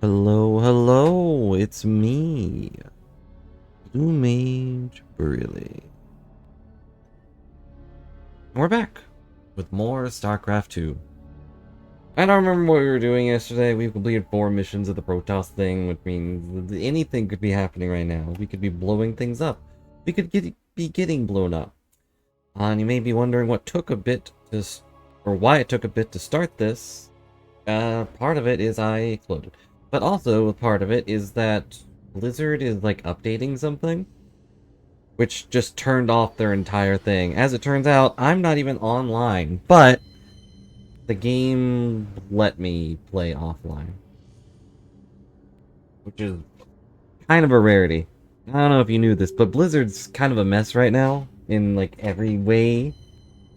Hello, hello, it's me, Blue Mage Briley. And we're back with more Starcraft 2. I don't remember what we were doing yesterday. We've completed 4 missions of the Protoss thing, which means anything could be happening right now. We could be blowing things up. We could be getting blown up. And you may be wondering what took a bit to, or why it took a bit to start this. Part of it is I exploded. But also, part of it is that Blizzard is, like, updating something, which just turned off their entire thing. As it turns out, I'm not even online, but the game let me play offline, which is kind of a rarity. I don't know if you knew this, but Blizzard's kind of a mess right now, in, like, every way,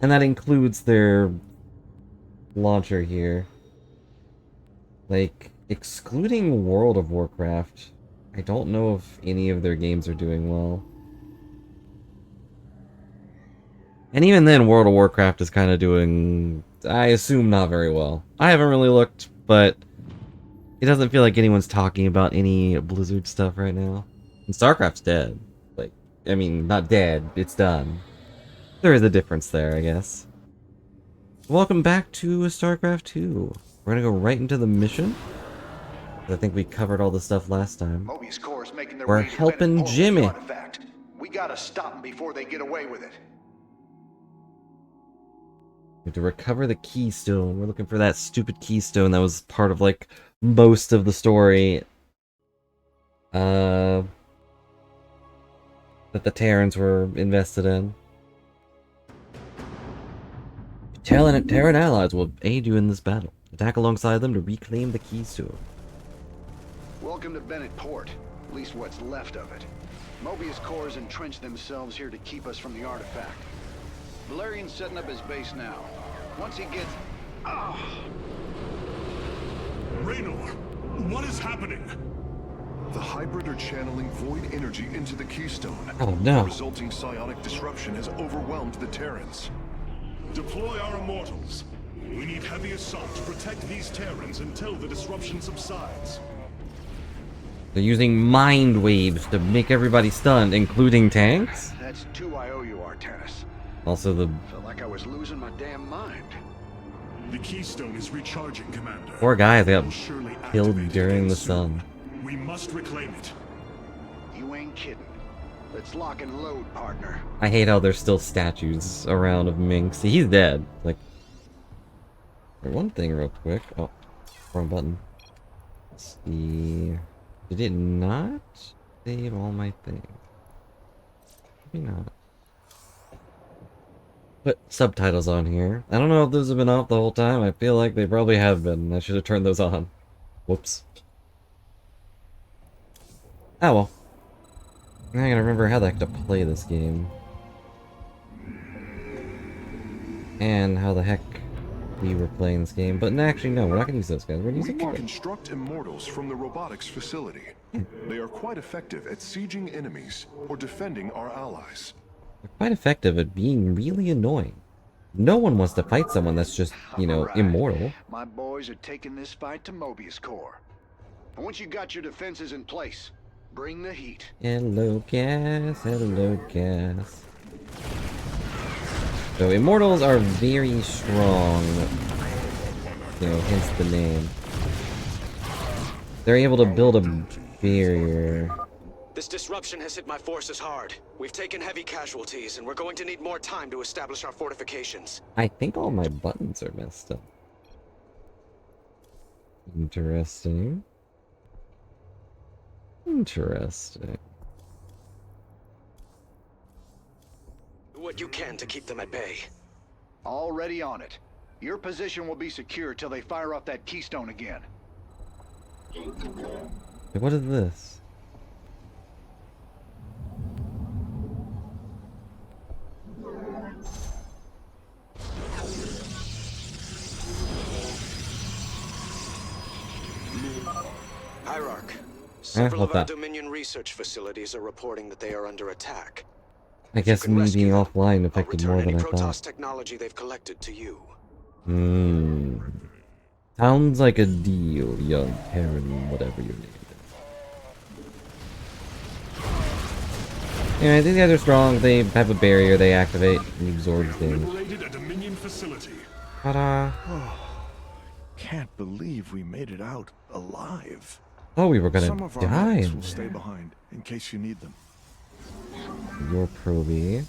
and that includes their launcher here. Like, excluding World of Warcraft, I don't know if any of their games are doing well. And even then, World of Warcraft is kind of doing, I assume, not very well. I haven't really looked, but it doesn't feel like anyone's talking about any Blizzard stuff right now. And Starcraft's dead. Like, I mean, not dead, it's done. There is a difference there, I guess. Welcome back to Starcraft 2. We're gonna go right into the mission. I think we covered all the stuff last time. Mobius Corps is making their We're way to helping Bennett Port with the Jimmy. artifact. We gotta stop them before they get away with it. We have to recover the keystone. We're looking for that stupid keystone that was part of, like, most of the story. That the Terrans were invested in. Terran allies will aid you in this battle. Attack alongside them to reclaim the keystone. Welcome to Bennett Port. At least what's left of it. Mobius Corps has entrenched themselves here to keep us from the artifact. Valerian's setting up his base now. Once he gets... Raynor, what is happening? The hybrid are channeling void energy into the keystone. Oh no. The resulting psionic disruption has overwhelmed the Terrans. Deploy our immortals. We need heavy assault to protect these Terrans until the disruption subsides. They're using mind waves to make everybody stunned, including tanks? That's 2 I owe you, Artanis. Also the... Felt like I was losing my damn mind. The keystone is recharging, Commander. Poor guys got We'll surely killed activate it during again the soon. sun. We must reclaim it. You ain't kidding. Let's lock and load, partner. I hate how there's still statues around of Ming. See, he's dead. Like, one thing real quick. Oh, wrong button. Let's see. Did it not save all my things? Maybe not. Put subtitles on here. I don't know if those have been off the whole time. I feel like they probably have been. I should have turned those on. Whoops. Oh well. I gotta remember how the heck to play this game. And how the heck we were playing this game. But actually, no, we're not gonna use those guys. We're gonna use We a can kid. construct immortals from the robotics facility. They are quite effective at sieging enemies or defending our allies. They're quite effective at being really annoying. No one wants to fight someone that's just, you know, Alright. immortal. My boys are taking this fight to Mobius Corps. And once you got your defenses in place, bring the heat. Hello, gas. Hello, gas. So, immortals are very strong. You know, hence the name. They're able to build a barrier. This disruption has hit my forces hard. We've taken heavy casualties, and we're going to need more time to establish our fortifications. I think all my buttons are messed up. Interesting. Interesting. Do what you can to keep them at bay. Already on it. Your position will be secure till they fire off that keystone again. Hey, what is this? Hierarch, several what of our that? Dominion research facilities are reporting that they are under attack. I guess can me rescue being them, offline I'll affected return more any than I Protoss thought. technology they've collected to you. Hmm. Sounds like a deal, young Terran, whatever your name is. Yeah, these guys are strong. They have a barrier they activate and absorbs damage. Liberated a Dominion facility. Ta-da! Can't believe we made it out alive. Oh, we were gonna Some of our die medics in will stay there. behind in case you need them. Your Proby.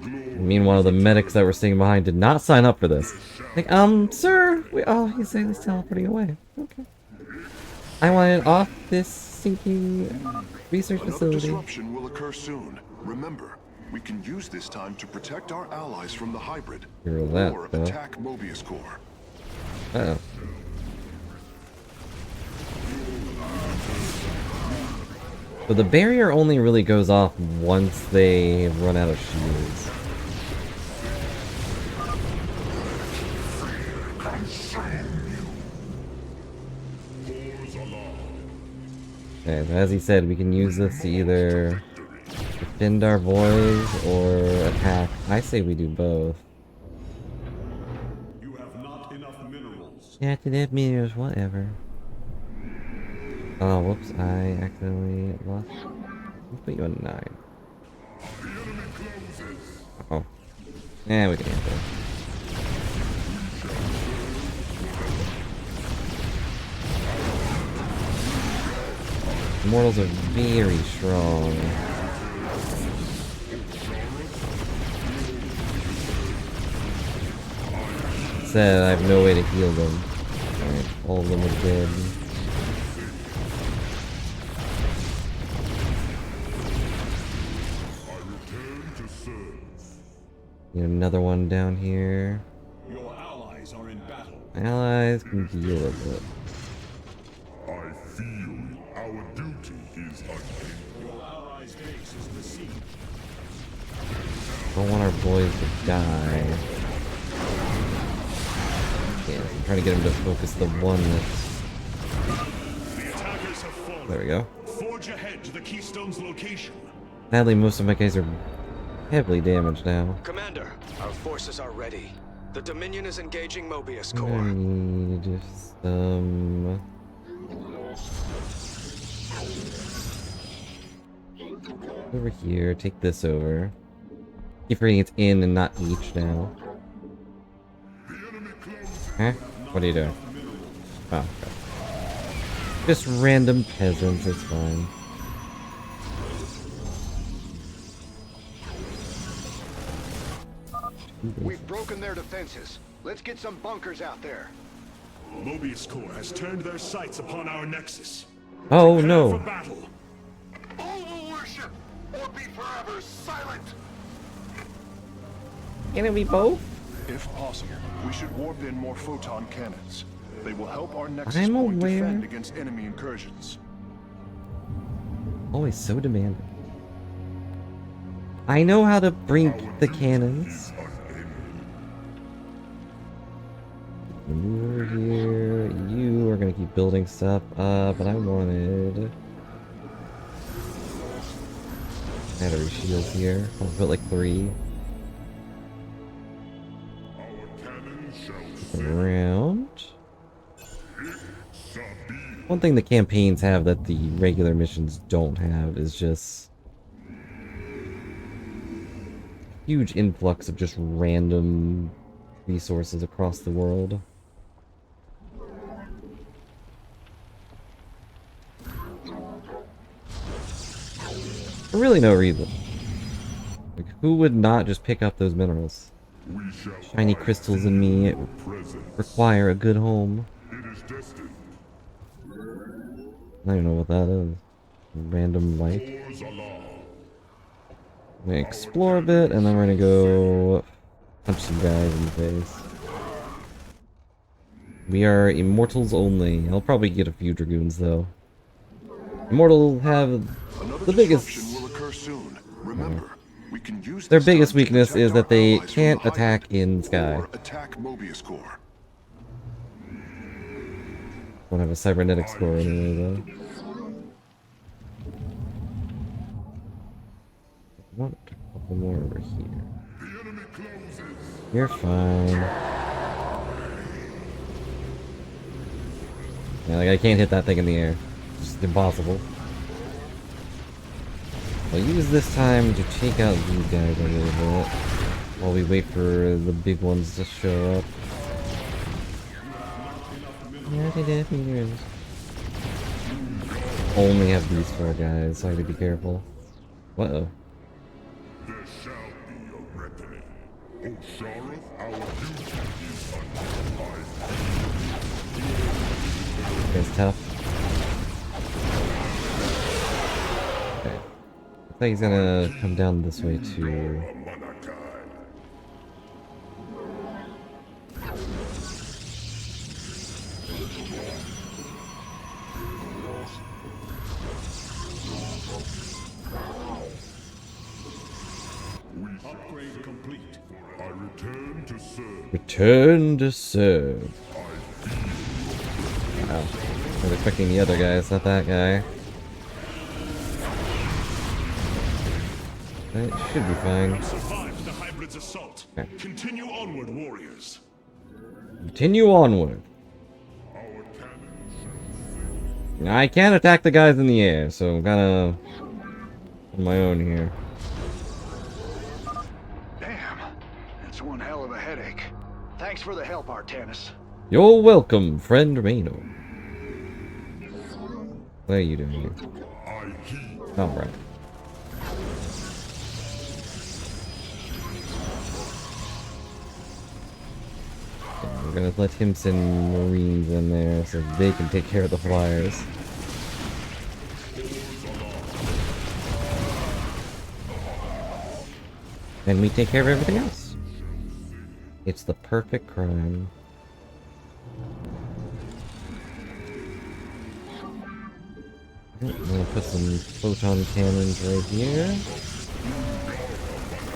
I mean, one of the medics that were staying behind did not sign up for this. Like, sir, he's saying he's teleporting away. Okay. I wanted off this sinking research Another facility. disruption will occur soon. Remember, we can use this time to protect our allies from the hybrid. Hear that, Or though. attack Mobius Core. Uh-oh. But the barrier only really goes off once they run out of shields. Okay, as he said, we can use this to either defend our boys or attack. I say we do both. You have not enough minerals. Yeah, to that meters, whatever. Oh, whoops, I accidentally lost. Let's put you on 9. The enemy closes. Oh. Yeah, we can handle it. Immortals are very strong. Said I have no way to heal them. Alright, all of them are dead. Need another one down here. Your allies are in battle. Allies can deal with it. I feel our duty is unending. Your allies' base is besieged. Don't want our boys to die. Yeah, I'm trying to get him to focus the one that's... The attackers have fallen. There we go. Forge ahead to the Keystone's location. Sadly, most of my guys are heavily damaged now. Commander, our forces are ready. The Dominion is engaging Mobius I Core. need some... Over here, take this over. Keep forgetting it's in and not each now. Huh? What are you doing? Oh, okay. Just random peasants, it's fine. We've broken their defenses. Let's get some bunkers out there. Mobius Core has turned their sights upon our nexus. Oh Prepare for no! battle. All will worship or be forever silent. Can it be both? If possible, we should warp in more photon cannons. They will help our Nexus I'm point aware. defend against enemy incursions. Always so demanding. I know how to bring the cannons. Move over here. You are gonna keep building stuff up, but I wanted battery shields here. I'll put like 3 around. One thing the campaigns have that the regular missions don't have is just huge influx of just random resources across the world. For really no reason. Like, who would not just pick up those minerals? Shiny crystals in me require a good home. I don't even know what that is. Random light. I'm gonna explore a bit, and then we're gonna go punch some guys in the face. We are immortals only. I'll probably get a few dragoons though. Immortal have Another the disruption biggest. will occur soon. Remember, we can use Their this biggest time to weakness protect is our that they allies from can't the attack hybrid, in sky. or attack Mobius Core. Don't have a cybernetic score anyway though. I want a couple more over here. You're fine. Yeah, like I can't hit that thing in the air. It's just impossible. I'll use this time to take out these guys a little bit while we wait for the big ones to show up. Only have these 4 guys, so I have to be careful. Uh-oh. There shall be a reckoning. O Sheriff, our duty is unoccupied. That's tough. Okay. I think he's gonna come down this way too. Upgrade complete. I return to serve. Return to serve. Wow. I was expecting the other guy, it's not that guy. That should be fine. Survived the hybrid's assault. Okay. Continue onward, warriors. Continue onward. Our cannon. I can't attack the guys in the air, so I'm kinda on my own here. Damn, that's one hell of a headache. Thanks for the help, Artanis. You're welcome, friend Reno. What are you doing here? Alright. We're gonna let him send Marines in there so they can take care of the flyers. And we take care of everything else. It's the perfect crime. I'm gonna put some photon cannons right here.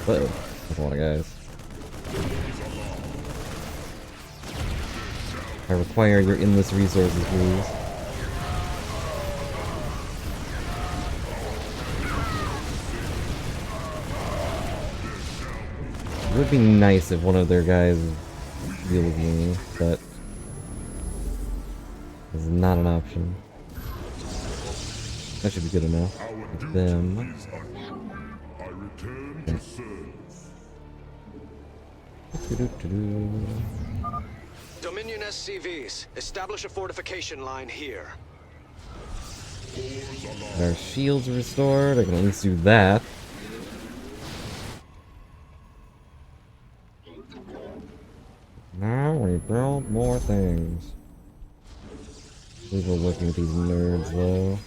Uh-oh, that's a lot of guys. I require your endless resources, please. It would be nice if one of their guys deal with me, but it's not an option. That should be good enough. With them. I return to serve. Dominion SCVs, establish a fortification line here. Our shields restored. I can at least do that. Now we build more things. We were working with these nerds though.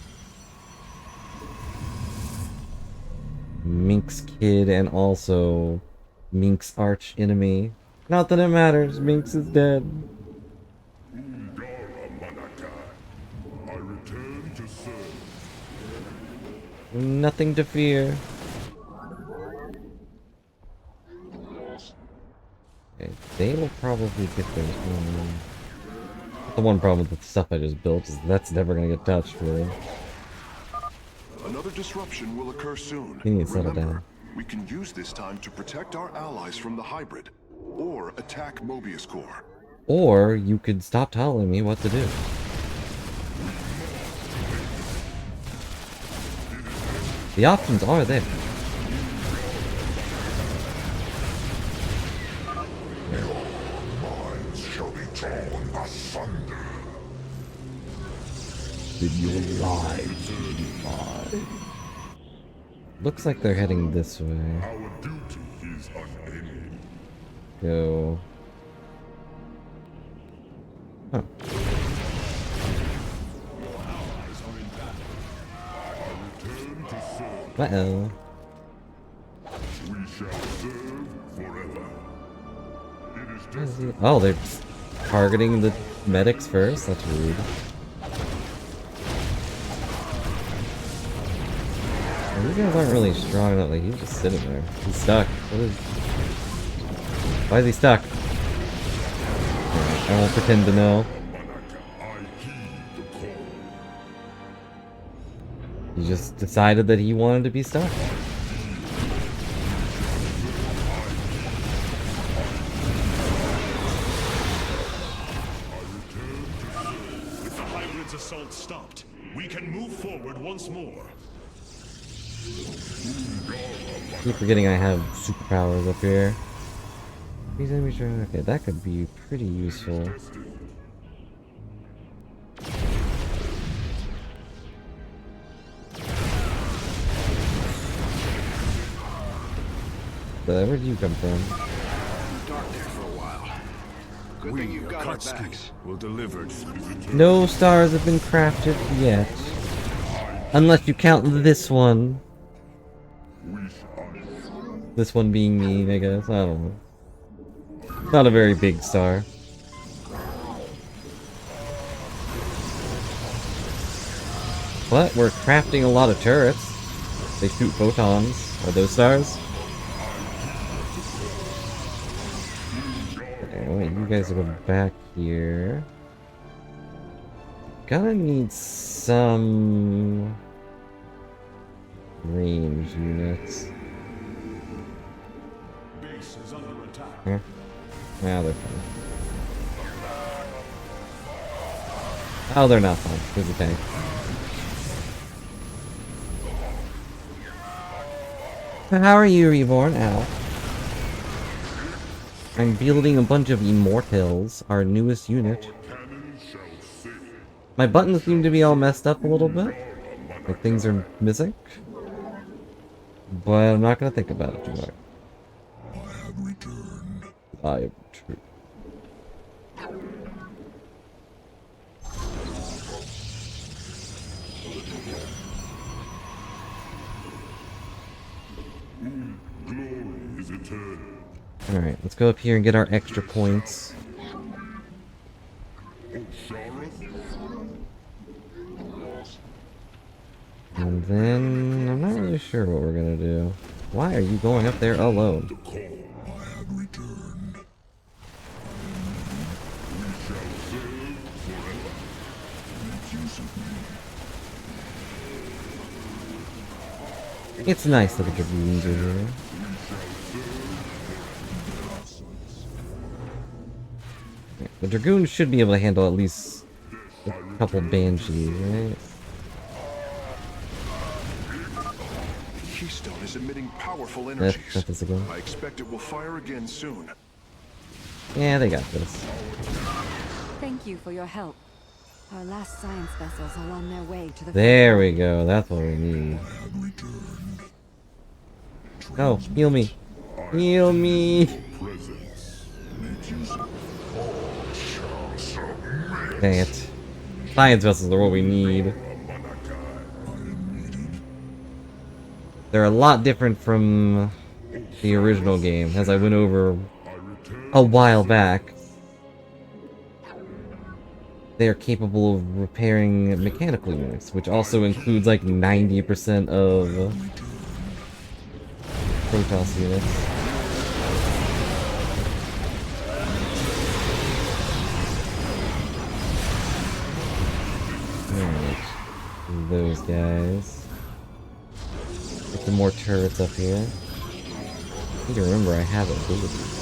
Mink's kid and also Mink's arch enemy. Not that it matters, Minx is dead. I return to serve. Nothing to fear. Okay, they will probably get theirs. The one problem with the stuff I just built is that's never gonna get touched, really. Another disruption will occur soon. You need to settle Remember, down. we can use this time to protect our allies from the hybrid, or attack Mobius Core. Or you could stop telling me what to do. The options are there. Minds shall be torn asunder. Did your lives divide? Looks like they're heading this way. Our duty is unending. Go. Huh. Return to serve. Uh-oh. We shall serve forever. It is What is just he- Oh, they're targeting the medics first? That's rude. Well, these guys aren't really strong enough. Like, he's just sitting there. He's stuck. Why is he stuck? I won't pretend to know. He just decided that he wanted to be stuck. Hybrid's assault stopped. We can move forward once more. Keep forgetting I have superpowers up here. These enemies are okay. That could be pretty useful. But where do you come from? Dark there for a while. Good thing you've got our backs. will deliver. No stars have been crafted yet. Unless you count this one. This one being me, I guess. I don't know. Not a very big star. But we're crafting a lot of turrets. They shoot photons. Are those stars? Okay, wait, you guys go back here. Gonna need some range units. Base is under attack. Yeah. Nah, they're fine. Oh, they're not fine. There's a tank. How are you, Reborn? Ow. I'm building a bunch of Immortals, our newest unit. My buttons seem to be all messed up a little bit. Like things are missing. But I'm not gonna think about it too much. I have returned. Alright, let's go up here and get our extra points. And then, I'm not really sure what we're gonna do. Why are you going up there alone? It's nice that the Dragoons are here. The Dragoons should be able to handle at least a couple Banshees, right? The Keystone is emitting powerful energies. That's this again. I expect it will fire again soon. Yeah, they got this. Thank you for your help. Our last science vessels are on their way to the... There we go, that's what we need. Oh, heal me. Heal me! Dang it. Science vessels are what we need. They're a lot different from the original game, as I went over a while back. They are capable of repairing mechanical units, which also includes like 90% of Protoss units. Alright, those guys. Get some more turrets up here. I need to remember I have abilities.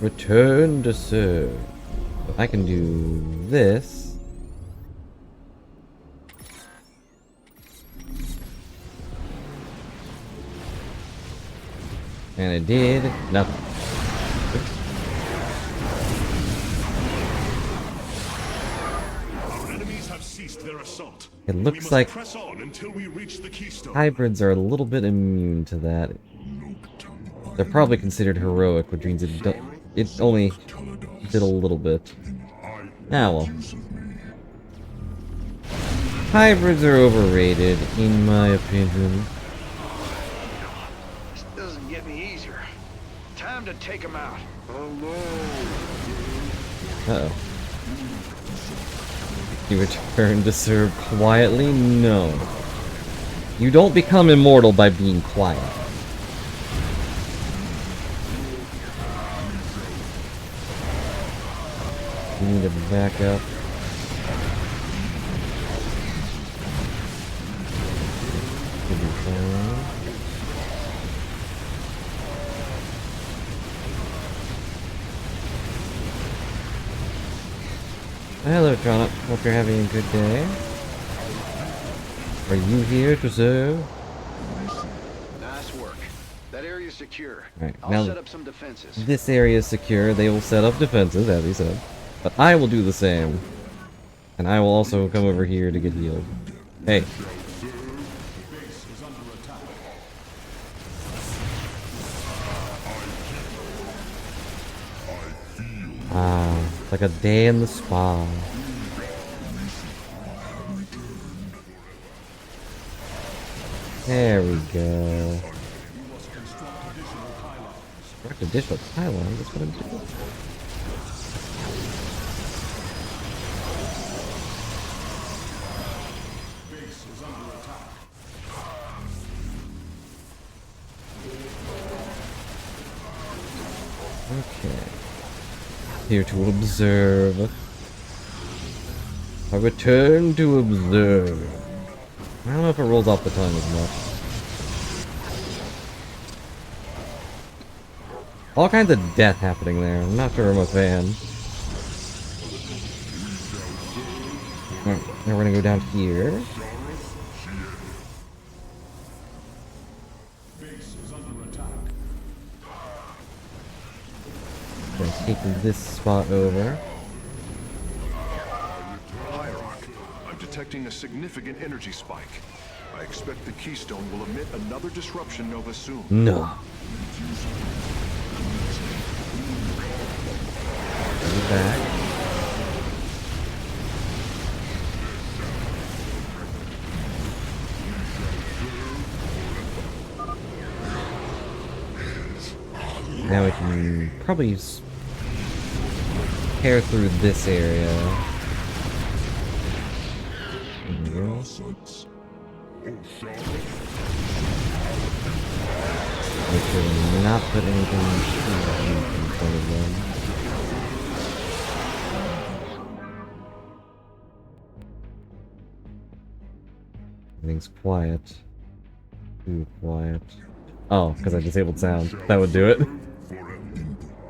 Return to serve. I can do this. And it did nothing. Our enemies have ceased their assault. It We looks must like press on until we reach the Keystone. hybrids are a little bit immune to that. They're probably considered heroic, which means it only did a little bit. Ah well. Hybrids are overrated, in my opinion. This doesn't get any easier. Time to take them out. Uh-oh. You return to serve quietly? No. You don't become immortal by being quiet. You need to back up. Should be fine. Hello, Trona. Hope you're having a good day. Are you here to serve? Nice work. That area's secure. Alright, I'll now set up some defenses. this area is secure. They will set up defenses, as he said. But I will do the same. And I will also come over here to get healed. Hey. Ah, it's like a day in the spa. There we go. Construct additional pylons, that's what I'm doing. Okay. Here to observe. I return to observe. I don't know if it rolls off the tongue as much. All kinds of death happening there. I'm not sure I'm a fan. Alright, now we're gonna go down here. Gonna take this spot over. Hierarch, I'm detecting a significant energy spike. I expect the Keystone will emit another disruption nova soon. No. Get back. Now we can probably tear through this area. There we go. Make sure to not put anything in front of them. Everything's quiet. Too quiet. Oh, because I disabled sound. That would do it.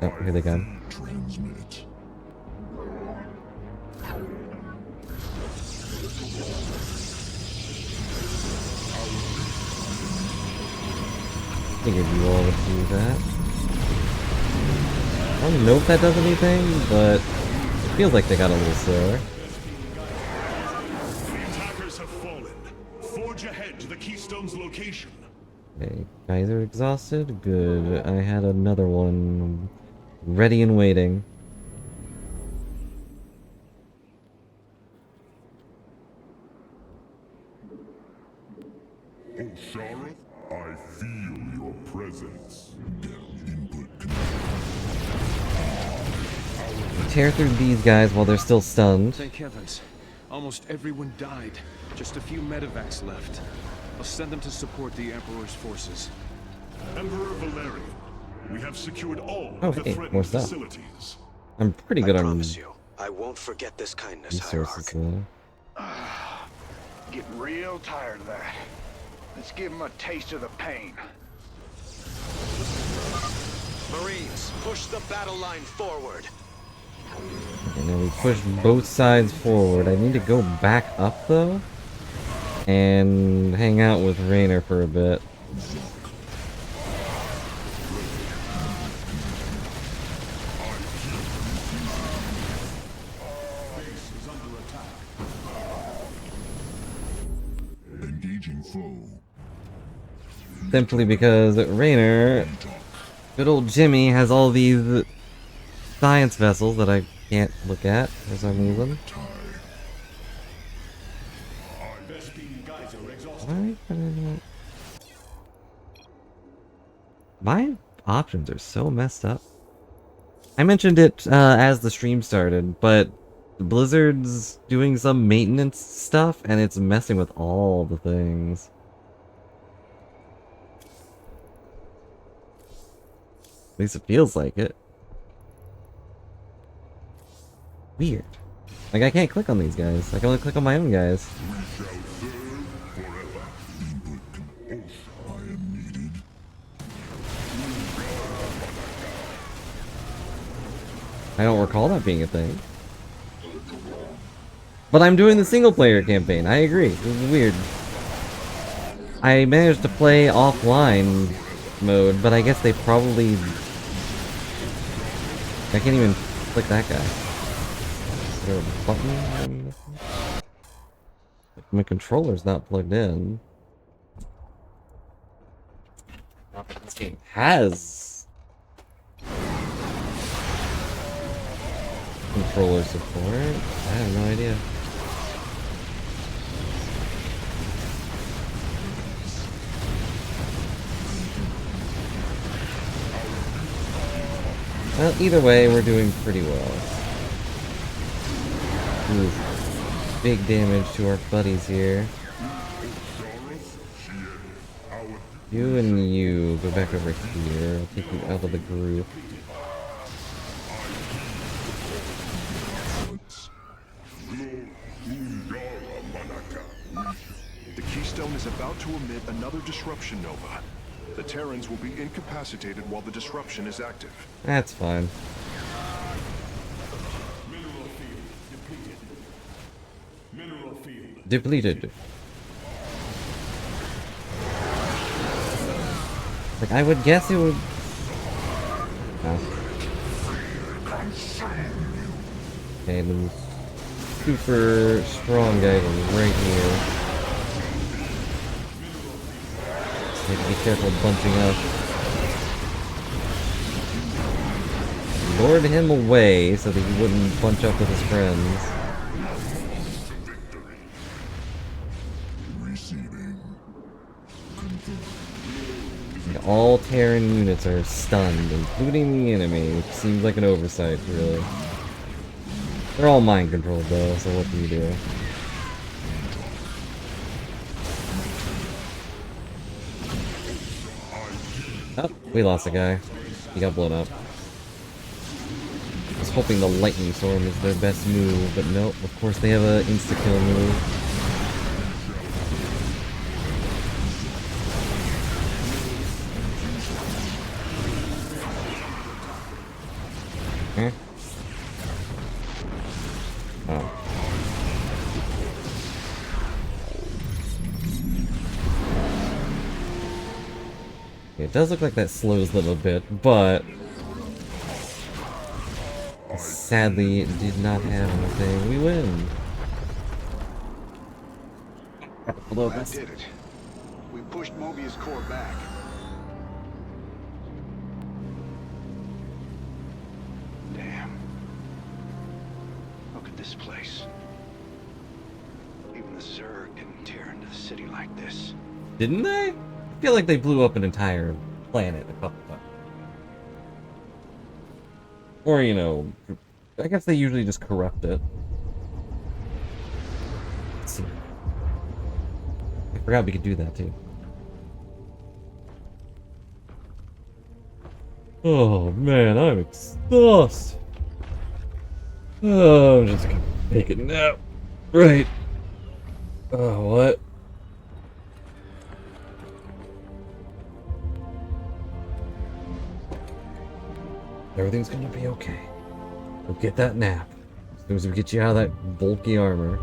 Oh, here they come. Figured you all would do that. I don't know if that does anything, but it feels like they got a little slower. The attackers have fallen. Forge ahead to the Keystone's location. Okay, guys are exhausted? Good. I had another one ready and waiting. Shareth, I feel your presence. Tear through these guys while they're still stunned. Thank heavens. Almost everyone died. Just a few medevacs left. I'll send them to support the Emperor's forces. Emperor Valerian, we have secured all Oh, of the hey, threatened more stuff. facilities. I'm pretty I good on promise you, I won't forget this kindness, resources Hierarch. though. Getting real tired of that. Let's give them a taste of the pain. Marines, push the battle line forward. And then we push both sides forward. I need to go back up though and hang out with Raynor for a bit. Engaging foe. Simply because Raynor, good old Jimmy, has all these science vessels that I can't look at for some reason. My options are so messed up. I mentioned it as the stream started, but Blizzard's doing some maintenance stuff and it's messing with all the things. At least it feels like it. Weird. Like, I can't click on these guys. I can only click on my own guys. I don't recall that being a thing. But I'm doing the single player campaign. I agree. This is weird. I managed to play offline mode, but I guess they probably... I can't even click that guy. Is there a button? My controller's not plugged in. Not that this game has controller support. I have no idea. Well, either way, we're doing pretty well. Ooh, big damage to our buddies here. You and you go back over here. I'll take you out of the group. The Keystone is about to emit another disruption nova. The Terrans will be incapacitated while the disruption is active. That's fine. Depleted. Like, I would guess it would... Oh. Okay, the super strong guy is right here. Need to be careful bunching up. Lured him away so that he wouldn't bunch up with his friends. And all Terran units are stunned, including the enemy, which seems like an oversight, really. They're all mind controlled though, so what can you do? Oh, we lost a guy. He got blown up. I was hoping the lightning storm is their best move, but nope. Of course they have a insta-kill move. Huh? Oh. It does look like that slows them a bit, but sadly it did not have anything. We win. That did it. We pushed Mobius core back. Damn. Look at this place. Even the Zerg didn't tear into the city like this. Didn't they? I feel like they blew up an entire planet a couple times. Or, you know, I guess they usually just corrupt it. Let's see. I forgot we could do that too. Oh man, I'm exhausted. Oh, I'm just gonna take a nap. Right. Oh, what? Everything's gonna be okay. We'll get that nap. As soon as we get you out of that bulky armor.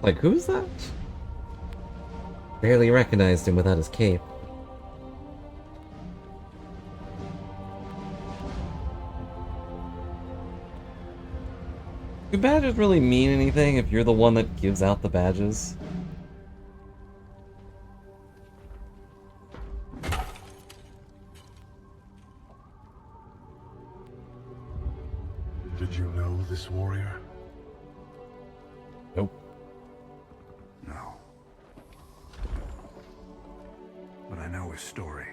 Like, who's that? Barely recognized him without his cape. Do badges really mean anything if you're the one that gives out the badges? Did you know this warrior? Nope. No. But I know his story.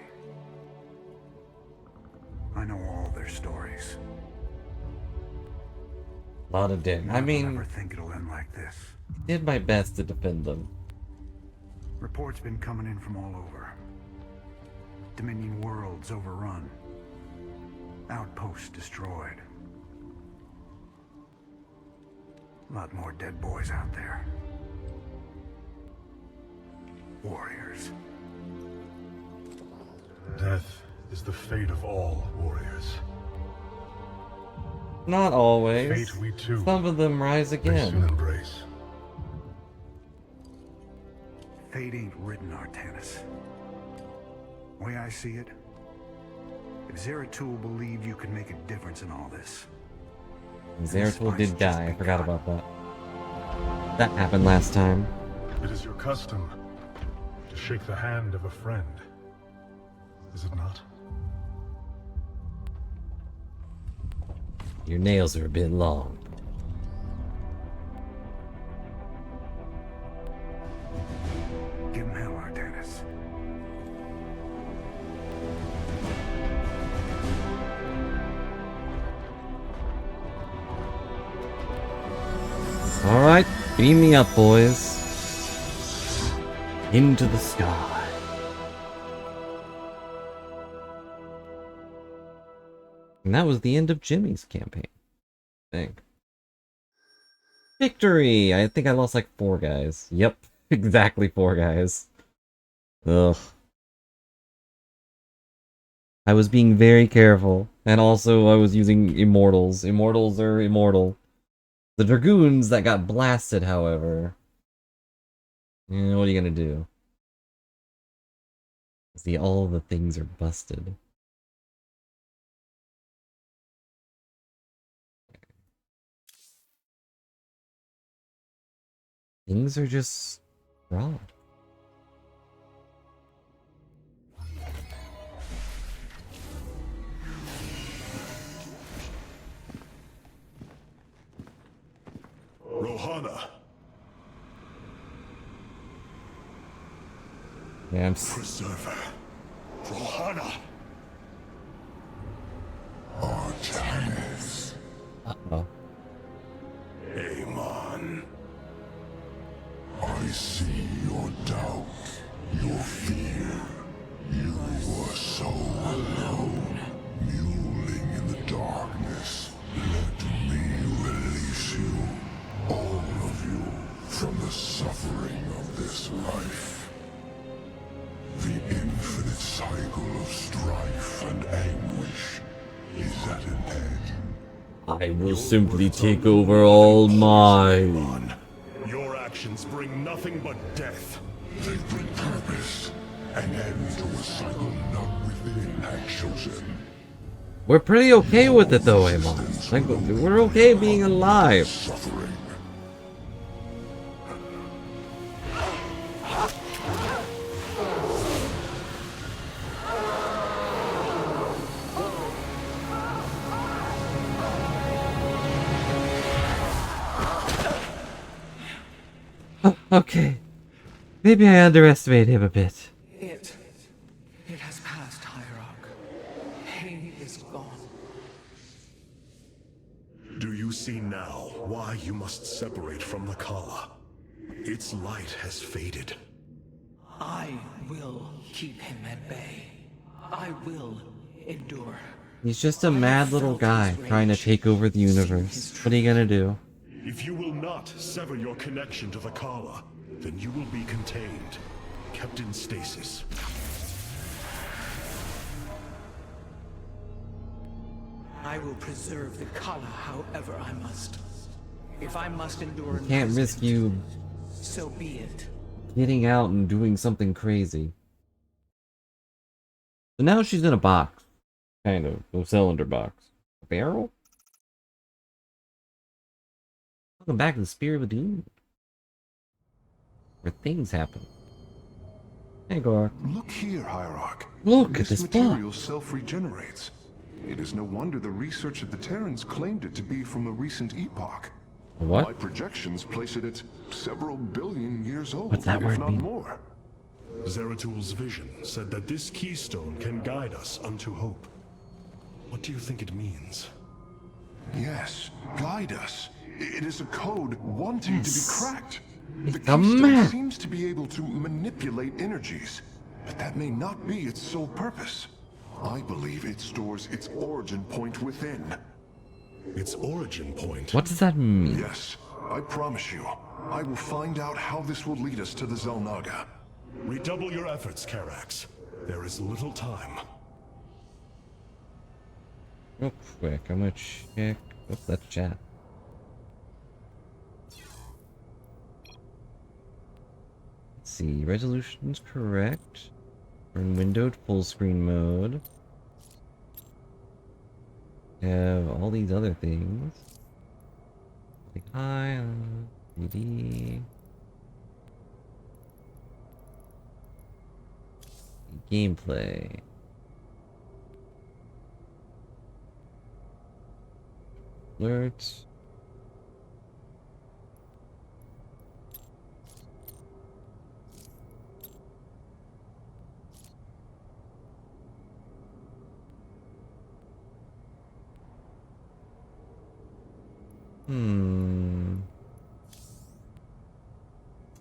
I know all their stories. Lot of dick. I mean, never think it'll end like this. did my best to defend them. Reports been coming in from all over. Dominion worlds overrun. Outposts destroyed. A lot more dead boys out there. Warriors. Death is the fate of all warriors. Not always. Fate we too Some of them rise may soon again. embrace. Fate ain't written, Artanis. Way I see it, if Zeratul believed you could make a difference in all this, Zeratul did die. I forgot about that. That happened last time. It is your custom to shake the hand of a friend, is it not? Your nails are a bit long. give him hell, Artanis. Alright, beam me up, boys. Into the sky. And that was the end of Jimmy's campaign. I think. Victory! I think I lost like 4 guys. Yep, exactly 4 guys. Ugh. I was being very careful. And also I was using immortals. Immortals are immortal. The Dragoons that got blasted, however. What are you gonna do? See, all the things are busted. Things are just wrong. Rohana, Yeah, I'm Preserver. Rohana. Artanis. Uh-oh. Amon. I see your doubt, your fear. You are so alone, mewling in the darkness. Let me release you, all of you, from the suffering of this life. The infinite cycle of strife and anguish is at an end. I will simply take over all mine. Your actions bring nothing but death. They bring purpose, an end to a cycle none within had chosen. We're pretty okay with it though, Amon. Like, we're okay being alive. Suffering. Okay. Maybe I underestimate him a bit. It has passed, Hierarch. Pain is gone. Do you see now why you must separate from the Kala? Its light has faded. I will keep him at bay. I will endure. He's just a mad little guy trying to take over the universe. What are you gonna do? If you will not sever your connection to the Kala, then you will be contained, kept in stasis. I will preserve the Kala however I must. If I must endure Can't risk you so be it. getting out and doing something crazy. So now she's in a box. Kind of. A cylinder box. A barrel? Welcome back to the Spirit of Doom. Where things happen. Hey, Gork. Look here, Hierarch. Look at this material box. self-regenerates. It is no wonder the research of the Terrans claimed it to be from a recent epoch. What? My projections place it at several billion years old, What's that if word not mean? more. Zeratul's vision said that this keystone can guide us unto hope. What do you think it means? Yes, guide us. It is a code wanting to be cracked. The a keystone map. seems to be able to manipulate energies, but that may not be its sole purpose. I believe it stores its origin point within. Its origin point? What does that mean? Yes, I promise you, I will find out how this will lead us to the Zelnaga. Redouble your efforts, Karax. There is little time. Real quick, I'm gonna check. What's that chat? Let's see, resolution's correct. We're in windowed full screen mode. Have all these other things. Like high, 3D. Gameplay. Alerts.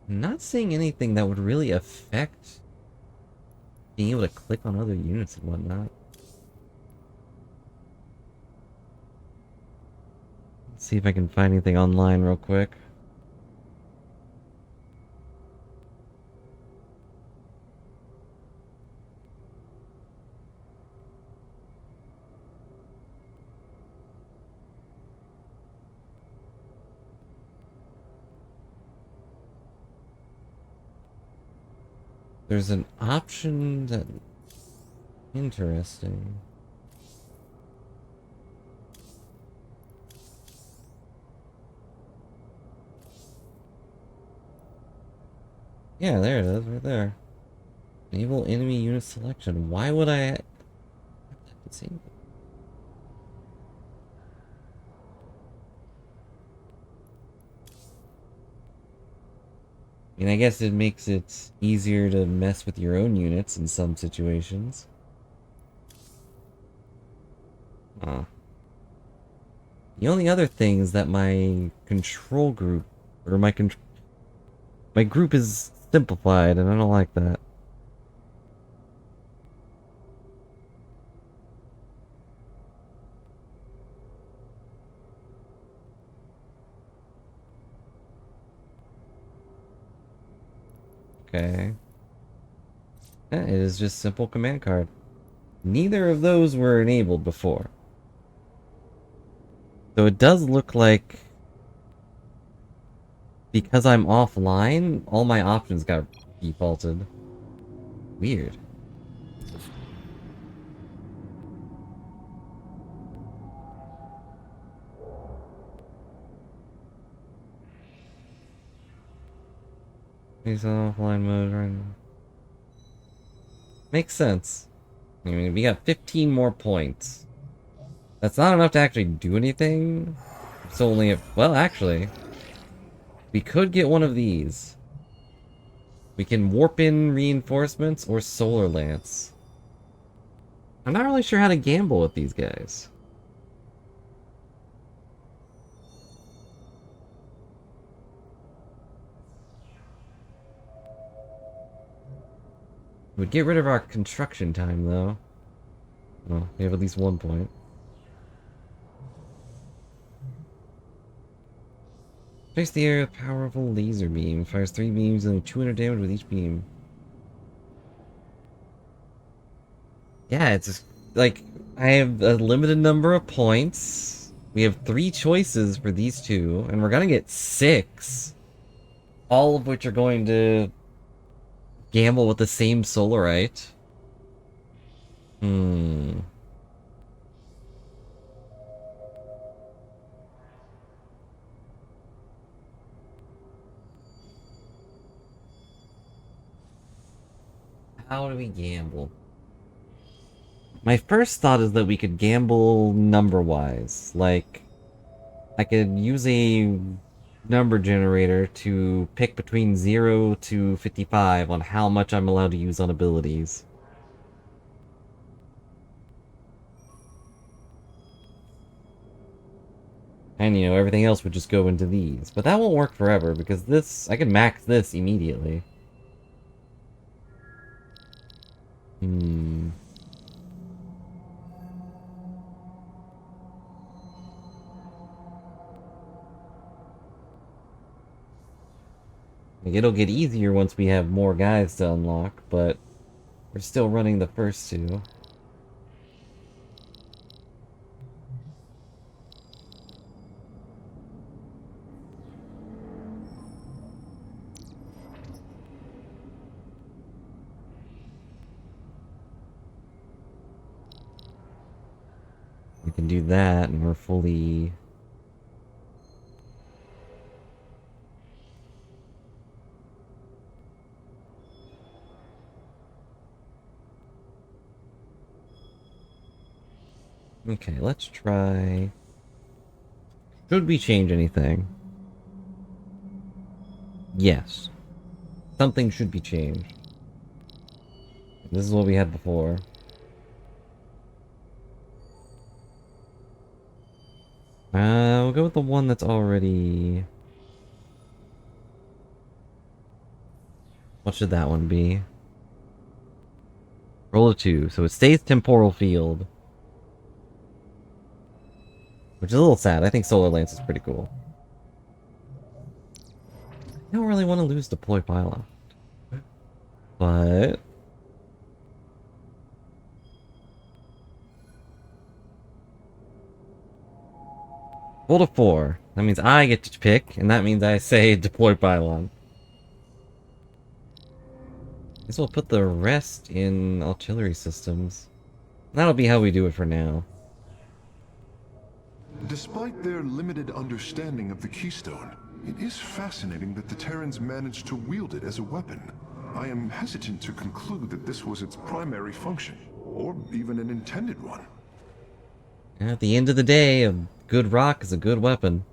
I'm not seeing anything that would really affect being able to click on other units and whatnot. Let's see if I can find anything online real quick. There's an option that... Interesting. Yeah, there it is, right there. Enable enemy unit selection. Why would I... disable? I mean, I guess it makes it easier to mess with your own units in some situations. Huh. The only other thing is that my control group, or my group is simplified, and I don't like that. Okay. Yeah, it is just simple command card. Neither of those were enabled before. So it does look like, because I'm offline, all my options got defaulted. Weird. He's on offline mode right now. Makes sense. I mean, we got 15 more points. That's not enough to actually do anything. It's only if... Well, actually, we could get one of these. We can warp in reinforcements or solar lance. I'm not really sure how to gamble with these guys. Would get rid of our construction time, though. Well, we have at least 1 point. Face the air with powerful laser beam. Fires 3 beams and 200 damage with each beam. Yeah, it's just, like, I have a limited number of points. We have 3 choices for these two, and we're gonna get 6. All of which are going to gamble with the same Solarite. How do we gamble? My first thought is that we could gamble number-wise. Like, I could use a number generator to pick between 0 to 55 on how much I'm allowed to use on abilities. And, you know, everything else would just go into these. But that won't work forever, because this... I can max this immediately. Like, it'll get easier once we have more guys to unlock, but we're still running the first two. We can do that, and we're fully... Okay, let's try... Should we change anything? Yes. Something should be changed. This is what we had before. We'll go with the one that's already... What should that one be? Roll a 2, so it stays temporal field. Which is a little sad. I think Solar Lance is pretty cool. I don't really want to lose Deploy Pylon. But... roll a 4. That means I get to pick, and that means I say Deploy Pylon. I guess we'll put the rest in artillery systems. That'll be how we do it for now. Despite their limited understanding of the Keystone, it is fascinating that the Terrans managed to wield it as a weapon. I am hesitant to conclude that this was its primary function, or even an intended one. At the end of the day, a good rock is a good weapon.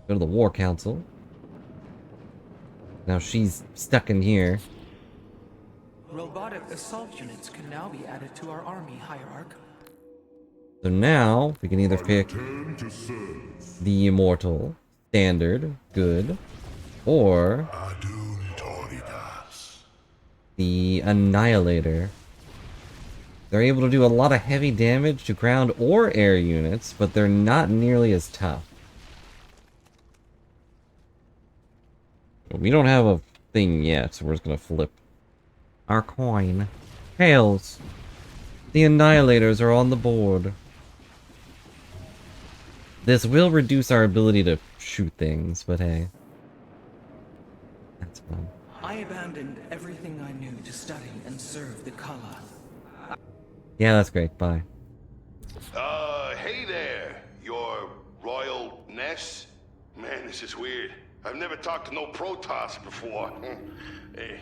Go to the War Council. Now she's stuck in here. Robotic assault units can now be added to our army, Hierarch. So now, we can either pick the Immortal, Standard, Good, or the Annihilator. They're able to do a lot of heavy damage to ground or air units, but they're not nearly as tough. We don't have a thing yet, so we're just gonna flip our coin. Tails! The Annihilators are on the board. This will reduce our ability to shoot things, but hey. That's fun. I abandoned everything I knew to study and serve the Kala. Yeah, that's great. Bye. Hey there, your Royal Ness? Man, this is weird. I've never talked to no Protoss before. Hey.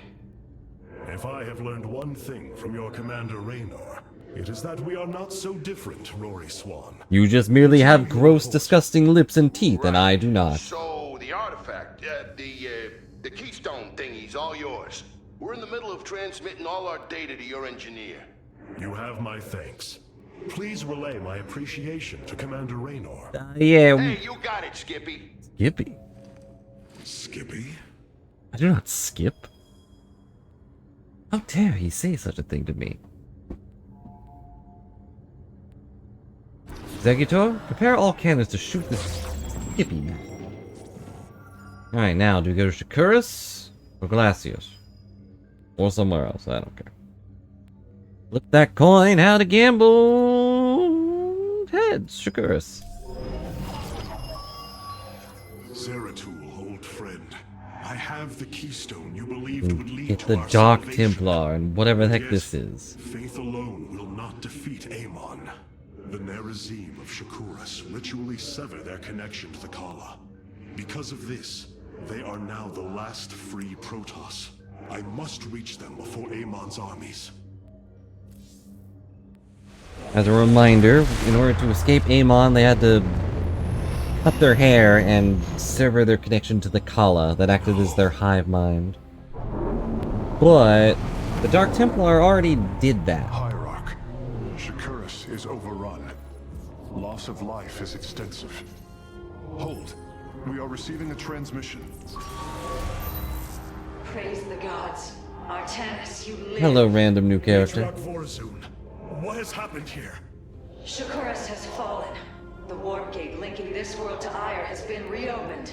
If I have learned one thing from your Commander Raynor, it is that we are not so different, Rory Swan. You just merely have gross, disgusting lips and teeth, and I do not. So, the artifact, the Keystone thingy's all yours. We're in the middle of transmitting all our data to your engineer. You have my thanks. Please relay my appreciation to Commander Raynor. Yeah. Hey, you got it, Skippy. Skippy? Skippy? I do not skip. How dare he say such a thing to me? Executor, prepare all cannons to shoot this Skippy man. Alright, now, do we go to Shakuras or Glacius? Or somewhere else, I don't care. Flip that coin, how to gamble! Heads, Shakuras. Zeratul, old friend. I have the keystone you believed would lead Get to the our Dark salvation. Templar and whatever the heck Yet, this is. faith alone will not defeat Amon. The Nerazim of Shakuras ritually sever their connection to the Kala. Because of this, they are now the last free Protoss. I must reach them before Amon's armies. As a reminder, in order to escape Amon, they had to cut their hair and sever their connection to the Kala that acted as their hive mind. But the Dark Templar already did that. Hierarch, Shakuras is overrun. Loss of life is extensive. Hold. We are receiving a transmission. Praise the gods. Artanis, you live. Hello, random new character. Matriarch Vorazun, what has happened here? Shakuras has fallen. The warp gate linking this world to Ire has been reopened.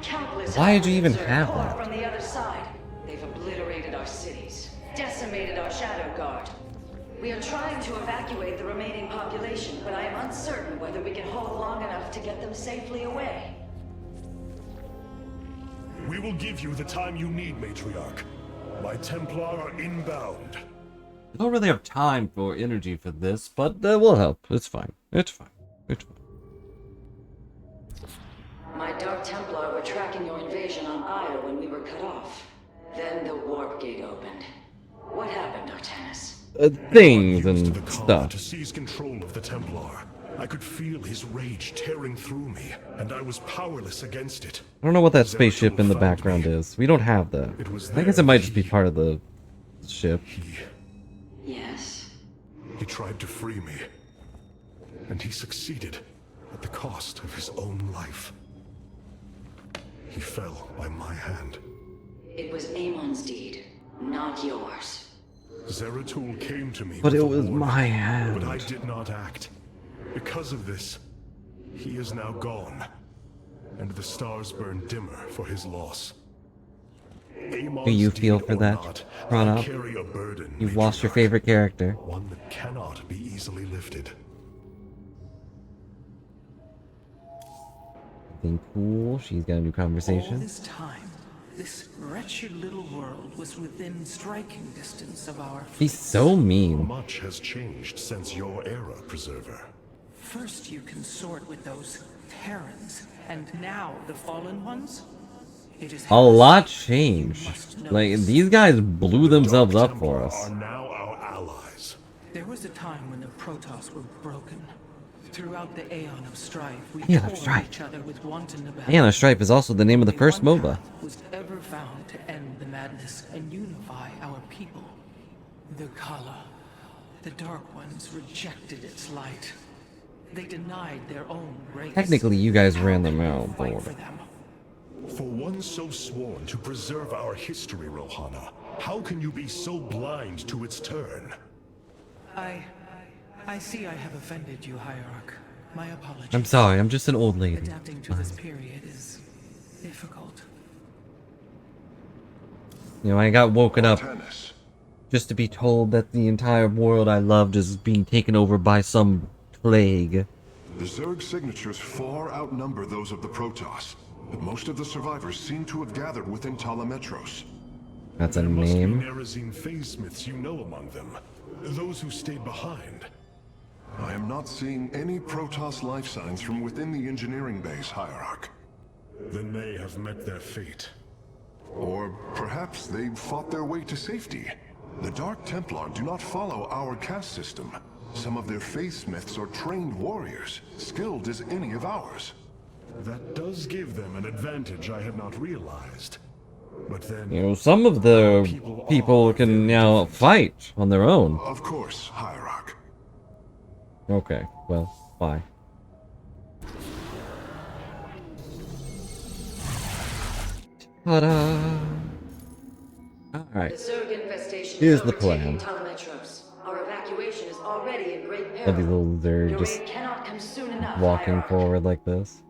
Countless Why did you even hundreds are have poured that? from the other side. They've obliterated our cities, decimated our shadow guard. We are trying to evacuate the remaining population, but I am uncertain whether we can hold long enough to get them safely away. We will give you the time you need, Matriarch. My Templar are inbound. I don't really have time for energy for this, but we'll help. It's fine. It's fine. It's fine. My Dark Templar were tracking your invasion on Aya when we were cut off. Then the warp gate opened. What happened, Artanis? Things Used and the Kala stuff. to seize control of the Templar. I could feel his rage tearing through me, and I was powerless against it. I don't know what that Zeratul spaceship in the found background me. is. We don't have that. It was I guess there it might that just be he- part of the ship. Yes? He tried to free me, and he succeeded at the cost of his own life. He fell by my hand. It was Amon's deed, not yours. Zeratul came to me But with it a was warning, my hand. but I did not act. Because of this, he is now gone, and the stars burn dimmer for his loss. Do you feel for that, Prana? Carry a burden, You've lost your Matriarch, favorite character. one that cannot be easily lifted. Think cool. She's got a new All conversation. this time, this wretched little world was within striking distance of our She's fleets. so mean. Much has changed since your era, Preserver. First you consort with those Terrans, and now the Fallen Ones? It is A lot heresy. changed. You must know Like, this. these guys blew themselves Dark up for Templar us. are now our allies. There was a time when the Protoss were broken. Throughout the Aeon of Strife, we Aeon of tore Strife. each other with wanton abandon. Aeon of Strife is also the name of the Only first one MOBA. path was ever found to end the madness and unify our people. The Kala. The Dark Ones rejected its light. They denied their own race. Technically, you guys ran them How out, can we fight Lord. for them? For one so sworn to preserve our history, Rohana, how can you be so blind to its turn? I see I have offended you, Hierarch. My apologies. I'm sorry, I'm just an old lady. Adapting to this period is difficult. You know, I got woken up Tennis. just to be told that the entire world I loved is being taken over by some plague. The Zerg signatures far outnumber those of the Protoss, but most of the survivors seem to have gathered within Talametros. That's a There must be name. Nerazine phase-smiths you know among them. Those who stayed behind. I am not seeing any Protoss life signs from within the engineering base, Hierarch. Then they have met their fate. Or perhaps they fought their way to safety. The Dark Templar do not follow our caste system. Some of their faithsmiths are trained warriors, skilled as any of ours. That does give them an advantage I had not realized. But then... You know, some of the people can now fight on their own. Of course, Hierarch. Okay, well, bye. Ta-da! The Alright, Zerg infestation Here's is the overtaking plan. Telemetros. Our evacuation is already in great all these peril. little they're Your just aid cannot come soon enough, walking Hierarch. forward like this.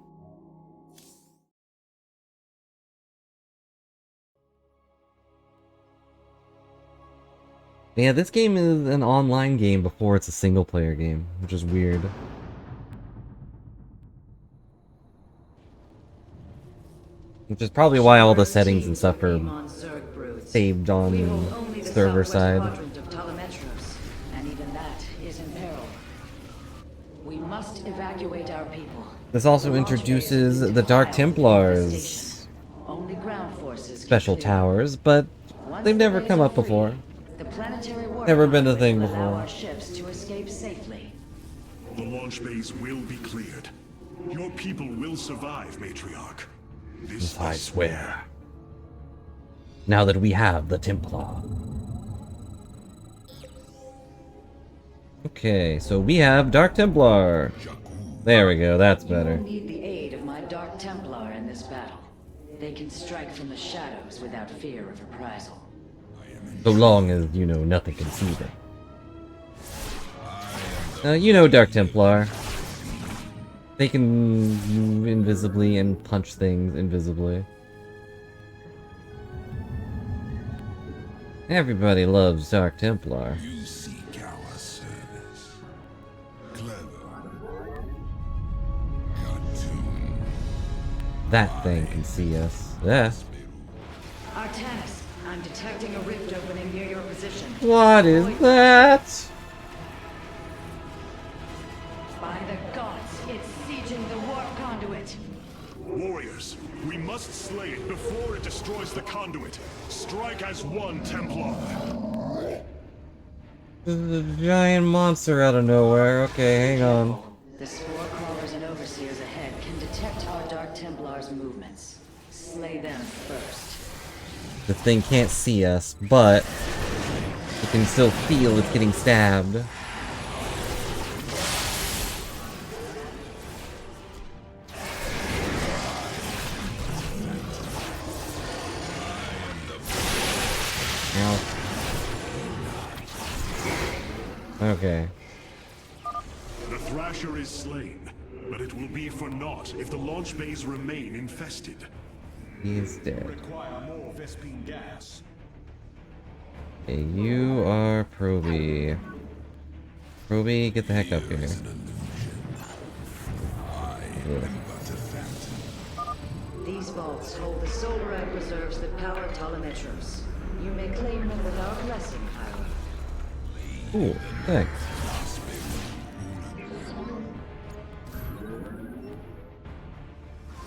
Yeah, this game is an online game before it's a single player game, which is weird. Which is probably why all the settings and stuff are Amon's Zerg broods. saved We on hold only the server southwest side. quadrant of Telemetros, and even that is in peril. We must evacuate our people. This also The launch base introduces is the Dark defiled with Templars infestation. Only ground forces can special clear. towers, but Once they've the never bays come are up before. free, the planetary war Never been a conflict thing will allow before. our ships to escape safely. The launch bays will be cleared. Your people will survive, Matriarch. This I swear. Now that we have the Templar. Okay, so we have Dark Templar. There we go, that's You better. will need the aid of my Dark Templar in this battle. They can strike from the shadows without fear of reprisal. So long as, you know, nothing can see them. You know Dark Templar. They can move invisibly and punch things invisibly. Everybody loves Dark Templar. You seek our service. Clever. Cartoon. That thing can see us. Yeah. Artanis, I'm detecting a rift opening near your position. What is that? By the gods, it's sieging the warp conduit. Warriors, we must slay it before it destroys the conduit. Strike as one, Templar. There's a giant monster out of nowhere. Okay, hang on. The spore crawlers and overseers ahead can detect our Dark Templars' movements. Slay them first. The thing can't see us, but it can still feel it's getting stabbed. Ow. Okay. The Thrasher is slain, but it will be for naught if the launch bays remain infested. He's dead. Require more Vespine gas. Okay, you are Proby. Proby, get the heck up here. Ugh. These vaults hold the Solarite reserves that power Ptolemetros. You may claim them with our blessing, however. Cool, thanks.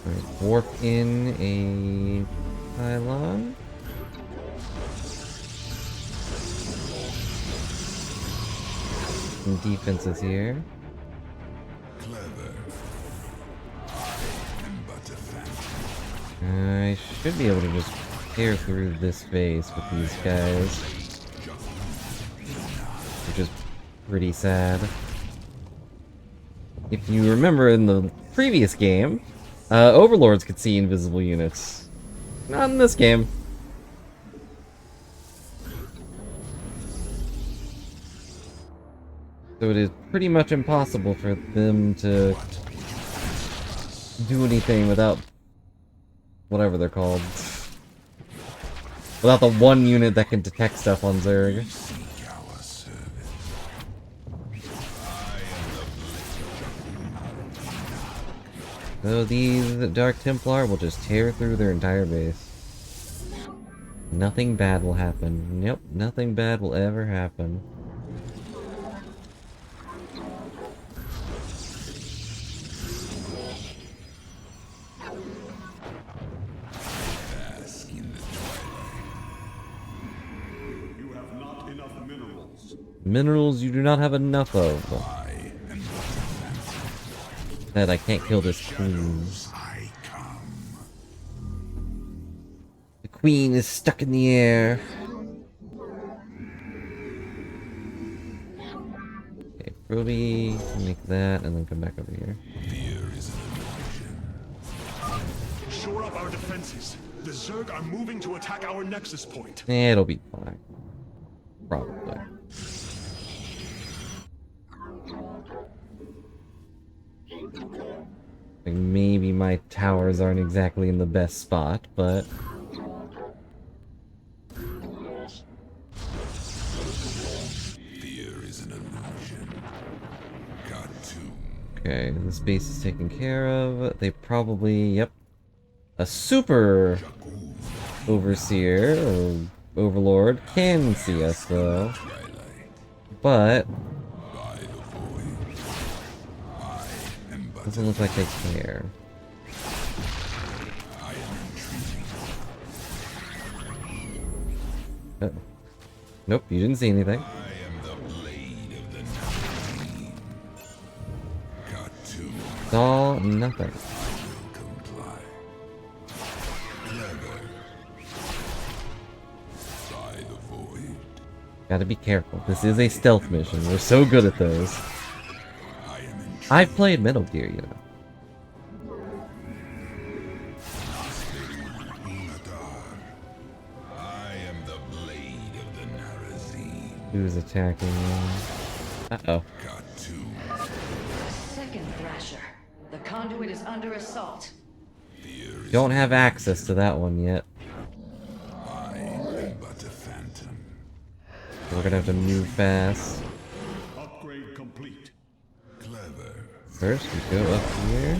Alright, warp in a pylon. Some defenses here. I should be able to just tear through this base with these guys, which is pretty sad. If you remember in the previous game, Overlords could see invisible units. Not in this game. So it is pretty much impossible for them to do anything without whatever they're called. Without the one unit that can detect stuff on Zerg. So these Dark Templar will just tear through their entire base. Nothing bad will happen. Nope, nothing bad will ever happen. Minerals you do not have enough of. That I can't kill this queen. The queen is stuck in the air. Okay, Proby, make that, and then come back over here. Shore up our defenses. The Zerg are moving to attack our nexus point. It'll be fine. Probably. Like maybe my towers aren't exactly in the best spot, but... Fear is an illusion. Okay, this base is taken care of. They probably... Yep. A super overseer, or overlord, can see us, though. But... doesn't look like they care. Oh. Nope, you didn't see anything. Saw nothing. Gotta be careful. This is a stealth mission. We're so good at those. I've played Metal Gear, you know. Who's attacking me? Uh-oh. Second Thrasher. The conduit is under assault. Don't have access to that one yet. I am but a phantom. We're gonna have to move fast. Upgrade complete. Clever. First, we go up here.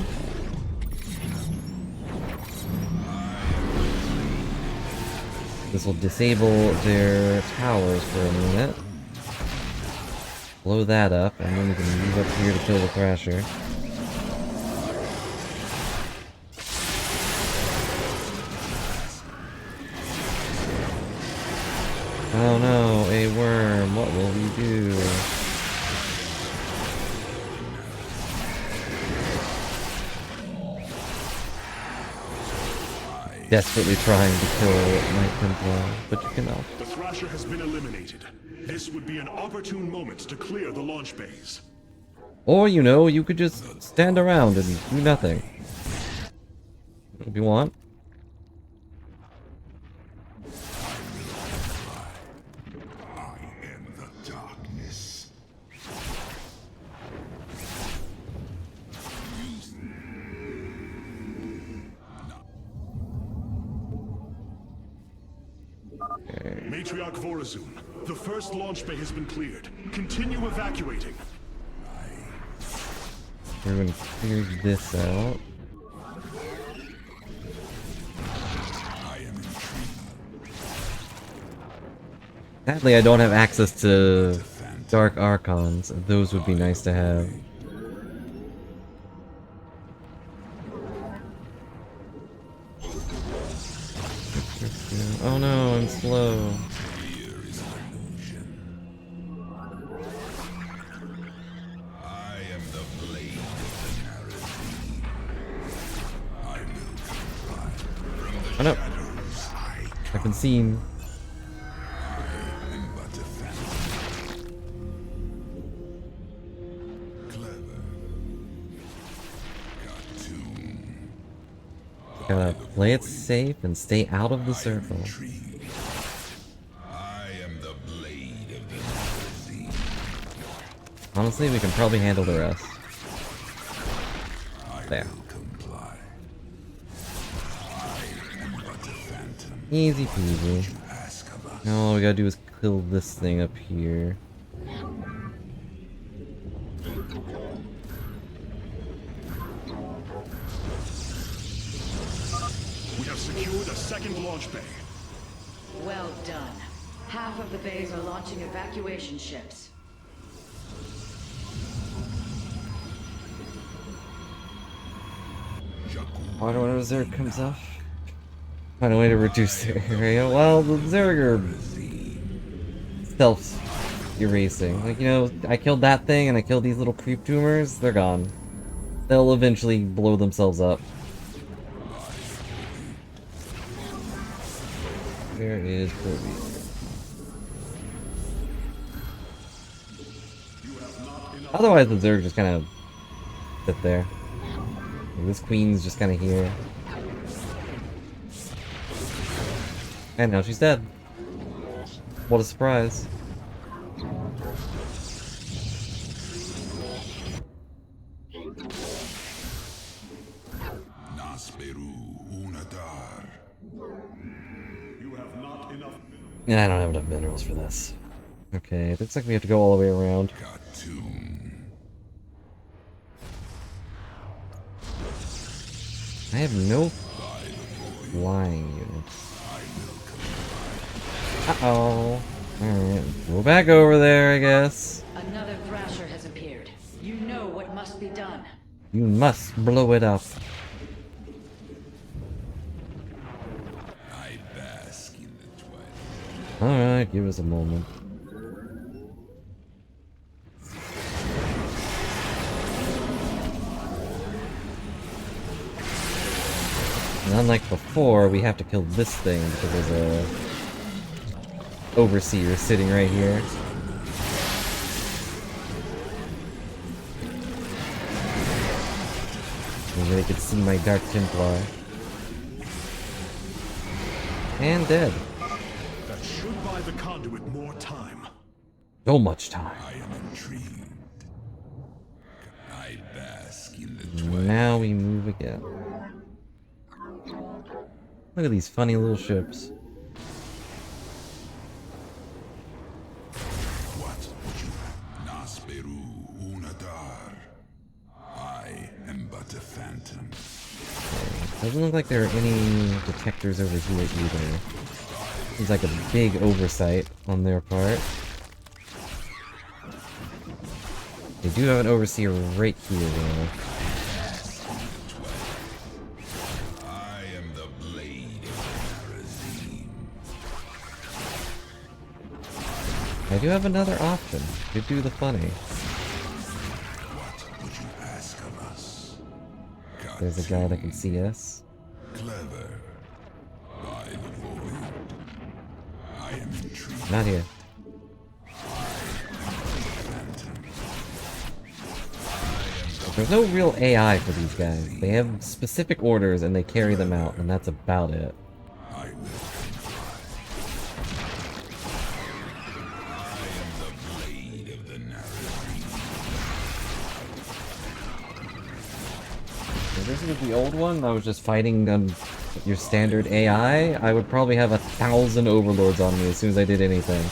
This will disable their towers for a minute. Blow that up, and then we can move up here to kill the Thrasher. Oh no, a worm. What will we do? Desperately trying to kill my Templar, but you cannot. The Thrasher has been eliminated. This would be an opportune moment to clear the launch bays. Or, you know, you could just stand around and do nothing. If you want. I am the darkness. Matriarch Vorazun, the first launch bay has been cleared. Continue evacuating. We're gonna clear this out. Sadly, I don't have access to Dark Archons. Those would be nice to have. Oh no, I'm slow. I am the blade of the Narazim. I will comply. From the Oh no, shadows I I've been seen. am but a phantom. Clever. Cartoon. Gotta play it safe and stay out of the circle. Intrigue. I am the blade of the Narazim. Honestly, we can probably handle the rest. There. Comply. I am but a phantom. Easy peasy. Ask of us. Now all we gotta do is kill this thing up here. We have secured a second launch bay. Well done. Half of the bays are launching evacuation ships. Why do when a Zerg comes up? Find a way to reduce their area. Well, the Zerg are self-erasing. Like, you know, I killed that thing and I killed these little creep tumors. They're gone. They'll eventually blow themselves up. Where is Kirby? Otherwise, the Zerg just kind of sit there. This queen's just kind of here. And now she's dead. What a surprise. Nasperu Unadar. You have not enough. Yeah, I don't have enough minerals for this. Okay, it looks like we have to go all the way around. Cartoon. I have no flying units. Uh-oh. Alright, go back over there, I guess. Another Thrasher has appeared. You know what must be done. You must blow it up. I bask in the twilight. Alright, give us a moment. And unlike before, we have to kill this thing because there's a overseer sitting right here. Maybe they could see my Dark Templar. And dead. That should buy the conduit more time. So much time. I am intrigued. I I bask in the twilight. Now we move again. Look at these funny little ships. What would you have? Nasperu Unadar. I am but a phantom. Doesn't look like there are any detectors over here either. Seems like a big oversight on their part. They do have an overseer right here though. I am the blade of Narazim. I do have another option. Could do the funny. What would you ask of us? There's a guy that can see us. Clever. By the void. I am intrigued. Not here. There's no real AI for these guys. They have specific orders and they carry them out, and that's about it. I will comply. I am the blade of the Narazim. If this was the old one, I was just fighting your standard AI, I would probably have 1,000 overlords on me as soon as I did anything.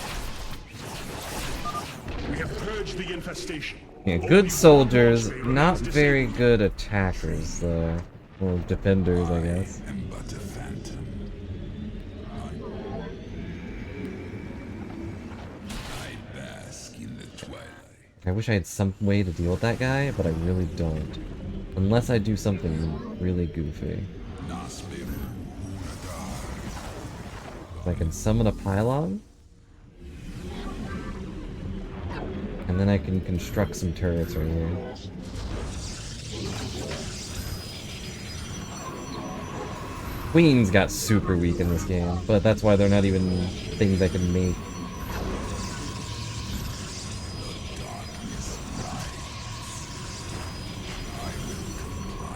We have purged the infestation. Yeah, good soldiers, not very good attackers, though. Or defenders, I guess. I am but a phantom. I bask in the twilight. I wish I had some way to deal with that guy, but I really don't. Unless I do something really goofy. I can summon a pylon. And then I can construct some turrets right here. Queens got super weak in this game, but that's why they're not even things I can make.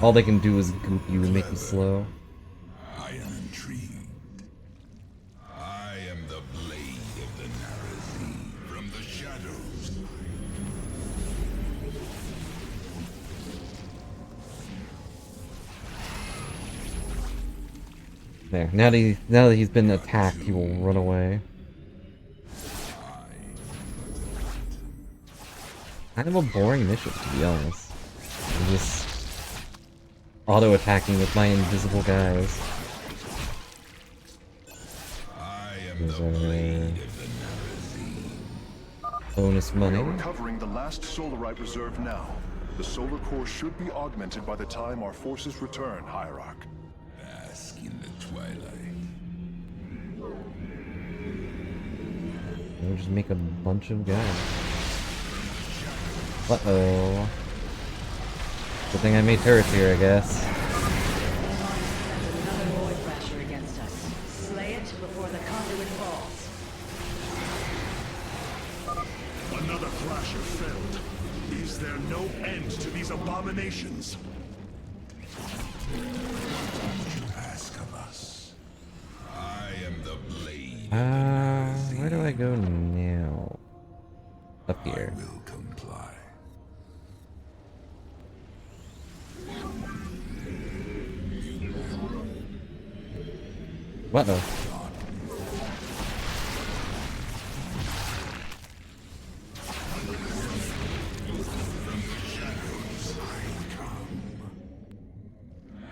All they can do is goop you and make you slow. I am intrigued. I am the blade of the Narazim from the shadows. There. Now that he's been attacked, he will run away. Kind of a boring mission, to be honest. I'm just auto-attacking with my invisible guys. There's our bonus money. We are recovering the last solarite reserve now. The solar core should be augmented by the time our forces return, Hierarch. Bask in the twilight. We'll just make a bunch of guys. Uh-oh. Good thing I made turrets here, I guess. Another void thrasher against us. Slay it before the conduit falls. Another flasher felled. Is there no end to these abominations? Ask of us. I am the blade. Where do I go now? Up here. I will comply. What the?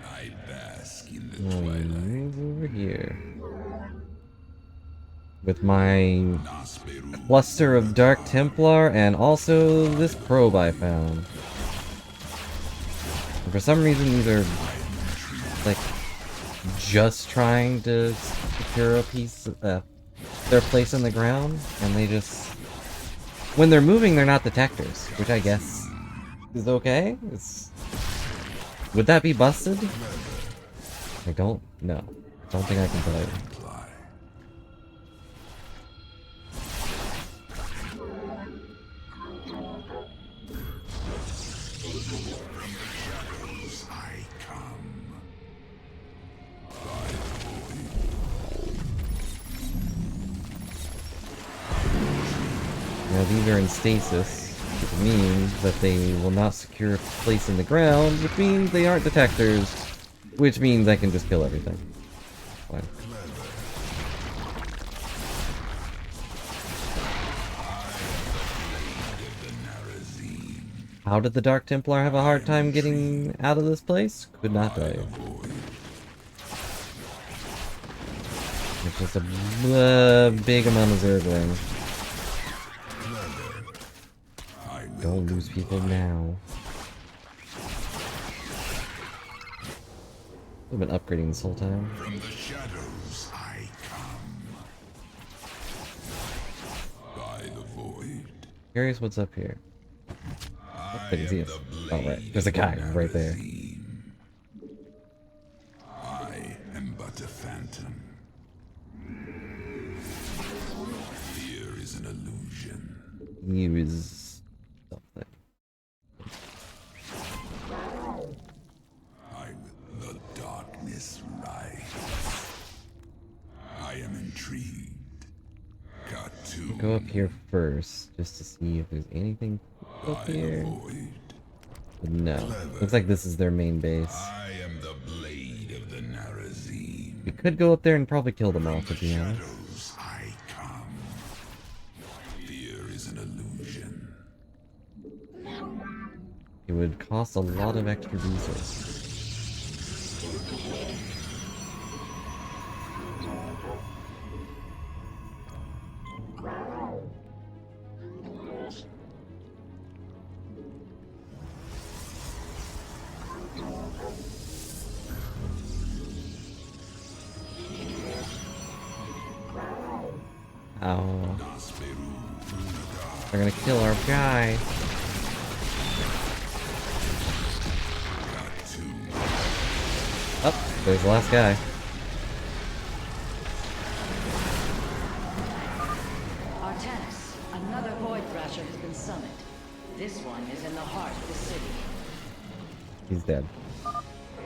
I bask in the twilight. Move over here. With my cluster of Dark Templar and also this probe I found. And for some reason these are like just trying to secure a piece of their place in the ground, and they just, when they're moving, they're not detectors, which I guess is okay. Would that be busted? I don't know. I don't think I can tell you. Now these are in stasis. Which means that they will not secure a place in the ground, which means they aren't detectors, which means I can just kill everything. Fine. How did the Dark Templar have a hard time getting out of this place? Could not tell you. It's just a big amount of Zergling. Don't lose people now. I've been upgrading this whole time. From the shadows I come. By the void. Curious what's up here. I can see it. Oh, right. There's a guy right there. I am but a phantom. Fear is an illusion. You is something. The darkness rise. I am intrigued. Cartoon. Go up here first, just to see if there's anything up here. But no. Looks like this is their main base. I am the blade of the Narazim. We could go up there and probably kill them all, to be honest. I come. Fear is an illusion. It would cost a lot of extra resources. Oh. They're gonna kill our guy. Oh, there's the last guy. Artanis, another Void Thrasher has been summoned. This one is in the heart of the city. He's dead.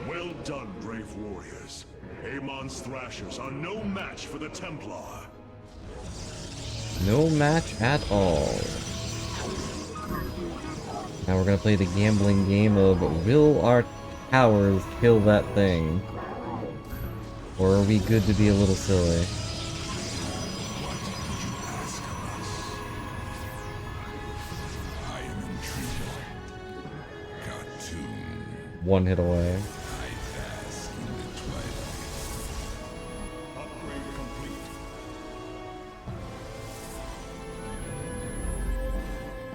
Well done, brave warriors. Amon's Thrashers are no match for the Templar. No match at all. Now we're gonna play the gambling game of, will our towers kill that thing? Or are we good to be a little silly? One hit away.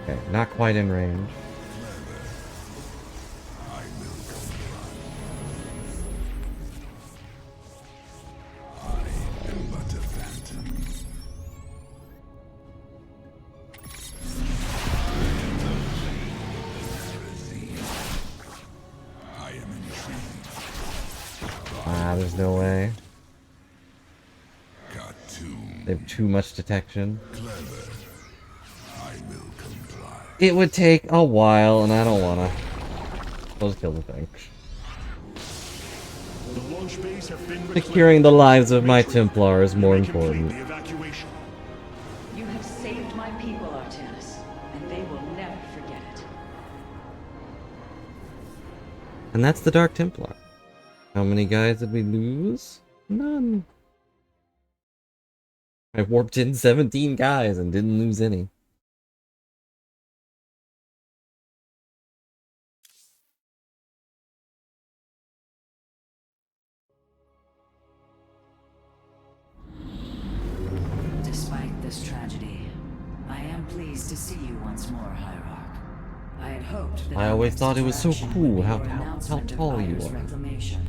Okay, not quite in range. Ah, there's no way. They have too much detection. It would take a while, and I don't wanna. Let's kill the thing. Securing the lives of my Templar is more important. You have saved my people, Artanis, and they will never forget it. And that's the Dark Templar. How many guys did we lose? None. I warped in 17 guys and didn't lose any. Despite this tragedy, I am pleased to see you once more, Hierarch. I had hoped that I always thought it was so cool how tall you are. Reclamation.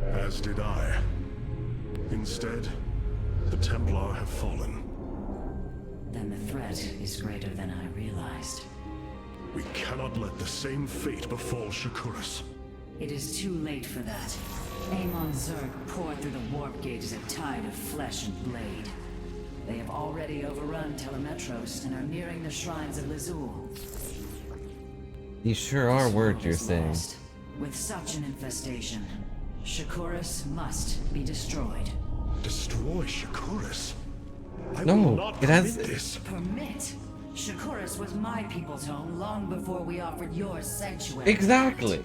As did I. Instead, the Templar have fallen. Then the threat is greater than I realized. We cannot let the same fate befall Shakuras. It is too late for that. Amon Zerg poured through the warp gate as a tide of flesh and blade. They have already overrun Telemetros and are nearing the shrines of Lazul. These sure are words you're saying. Lost. With such an infestation, Shakuras must be destroyed. Destroy Shakuras? I No, will not it has- permit this. Permit? Shakuras was my people's home long before we offered yours sanctuary. Exactly.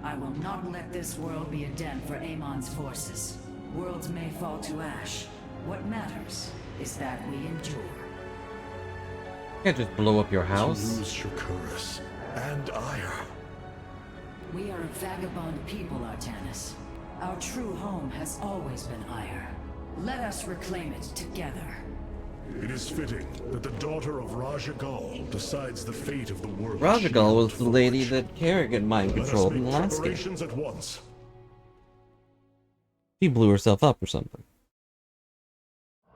I will not let this world be a den for Amon's forces. Worlds may fall to ash. What matters is that we endure. Can't just blow up your To house. lose Shakuras and Ire. We are a vagabond people, Artanis. Our true home has always been Ire. Let us reclaim it together. It is fitting that the daughter of Raja Gal decides the fate of the world. Rajagal was the lady that Kerrigan mind Let us controlled in make the last game. preparations at once. She blew herself up or something.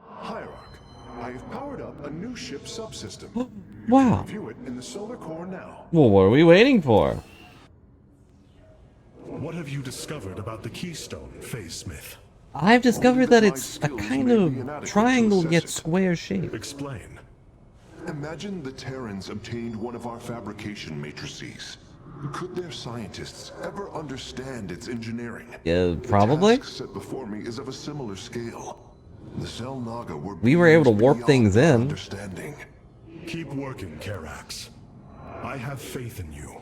Hierarch, I have powered up a new ship subsystem. Wow. View it in the solar core now. Well, what are we waiting for? What have you discovered about the Keystone, Phase Smith? I've discovered that it's a kind of triangle yet square shape. Explain. Imagine the Terrans obtained one of our fabrication matrices. Could their scientists ever understand its engineering? Yeah, probably. The task set before me is of a similar scale. The Cell Naga were We were able to beings warp beyond things our in. Understanding. Keep working, Karax. I have faith in you.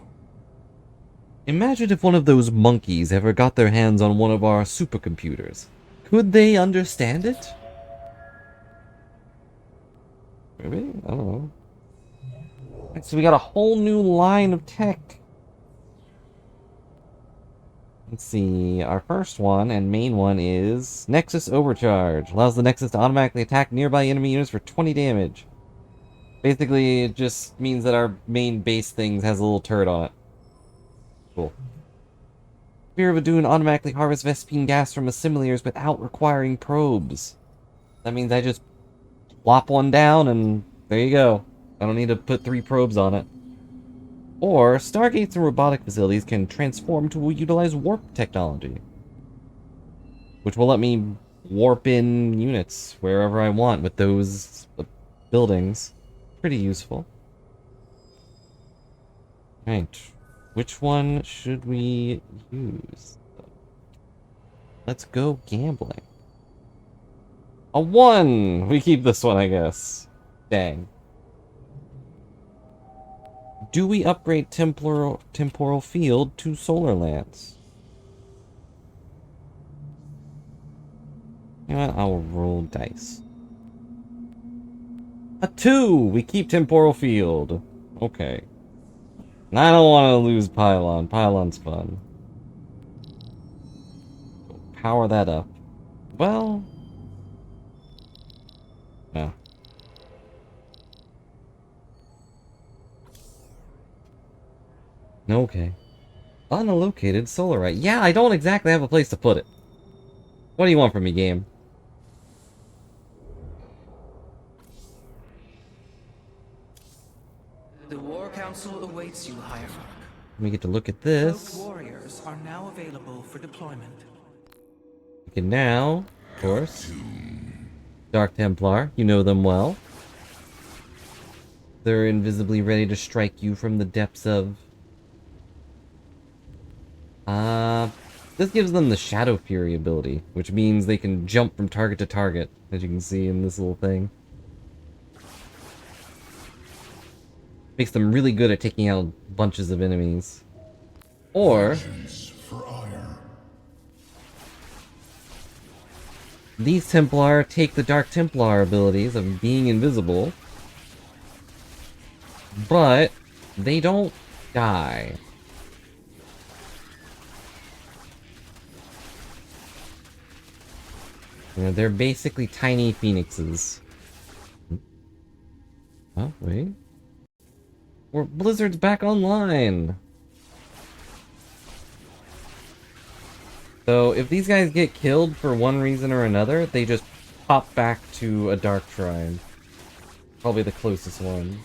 Imagine if one of those monkeys ever got their hands on one of our supercomputers. Could they understand it? Maybe? I don't know. Right, so we got a whole new line of tech. Let's see. Our first one and main one is Nexus Overcharge. Allows the Nexus to automatically attack nearby enemy units for 20 damage. Basically, it just means that our main base thing has a little turret on it. Cool. Spear of Adun automatically harvests Vespine gas from assimilators without requiring probes. That means I just plop one down and there you go. I don't need to put 3 probes on it. Or, stargates and robotic facilities can transform to utilize warp technology, which will let me warp in units wherever I want with those buildings. Pretty useful. Right. Which one should we use? Let's go gambling. A 1! We keep this one, I guess. Dang. Do we upgrade temporal field to solar lance? You know what? I'll roll dice. A 2! We keep temporal field. Okay. And I don't want to lose Pylon. Pylon's fun. Power that up. Well... no. Okay. Unallocated solarite. Yeah, I don't exactly have a place to put it. What do you want from me, game? The War Council awaits you, Hierarch. Let me get to look at this. Cloaked warriors are now available for deployment. We can now, of course, Dark Templar, you know them well. They're invisibly ready to strike you from the depths of... this gives them the Shadow Fury ability, which means they can jump from target to target, as you can see in this little thing. Makes them really good at taking out bunches of enemies. Or... these Templar take the Dark Templar abilities of being invisible, but they don't die. You know, they're basically tiny phoenixes. Oh, wait. Blizzard's back online! So, if these guys get killed for one reason or another, they just pop back to a Dark Shrine. Probably the closest one.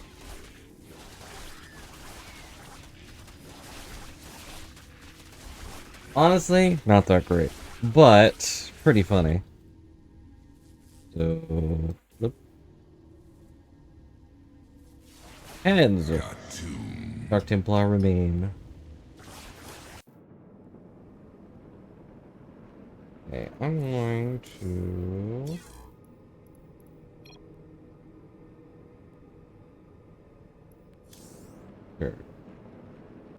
Honestly, not that great. But, pretty funny. So, flip. Heads. Dark Templar remain. Okay, I'm going to... Sure.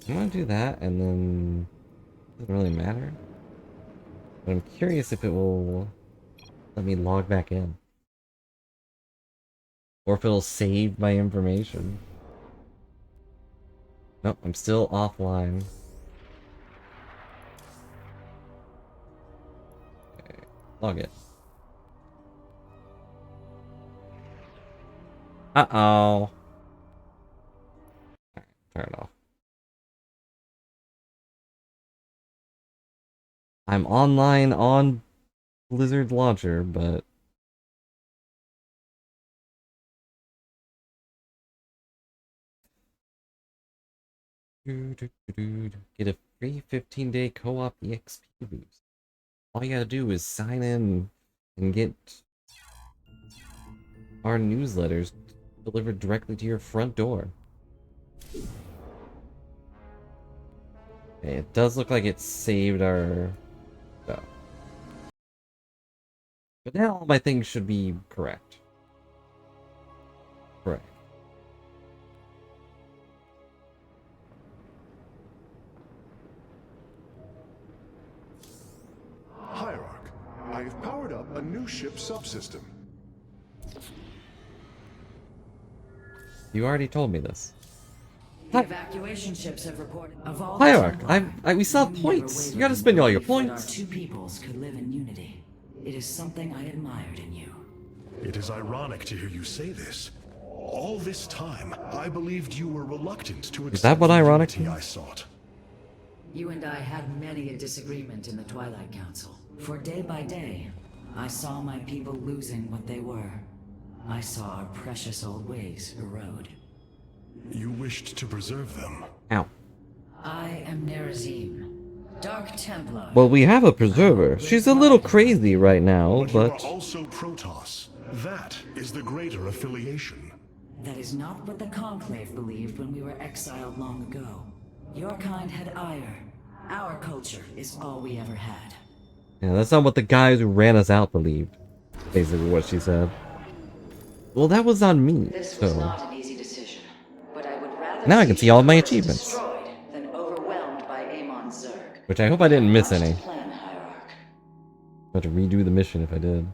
I'm gonna do that, and then it doesn't really matter. But I'm curious if it will let me log back in. Or if it'll save my information. Nope, I'm still offline. Okay, log in. Uh-oh. Alright, turn it off. I'm online on Blizzard Launcher, but... Get a free 15-day co-op EXP boost. All you gotta do is sign in and get our newsletters delivered directly to your front door. Okay, it does look like it saved our stuff. But now all my things should be correct. Correct. Hierarch, I have powered up a new ship subsystem. You already told me this. The evacuation ships have reported of all Hierarch, we still have points. You gotta spend all your points. Our two peoples could live in unity. It is something I admired in you. It is ironic to hear you say this. All this time, I believed you were reluctant to accept Is that what ironic the unity means? I sought. You and I had many a disagreement in the Twilight Council. For day by day, I saw my people losing what they were. I saw our precious old ways erode. You wished to preserve them. Ow. I am Nerazim, Dark Templar. Well, we have a preserver. She's a little crazy right now, You but... are also Protoss. That is the greater affiliation. That is not what the Conclave believed when we were exiled long ago. Your kind had ire. Our culture is all we ever had. Yeah, that's not what the guys who ran us out believed. Basically what she said. Well, that was on me, This was so... not an easy decision, but I would rather Now I can see all my Shakurus achievements. destroyed than overwhelmed by Amon Zerg. Which I hope I didn't miss Much any. to plan, Hierarch. I have to redo the mission if I did.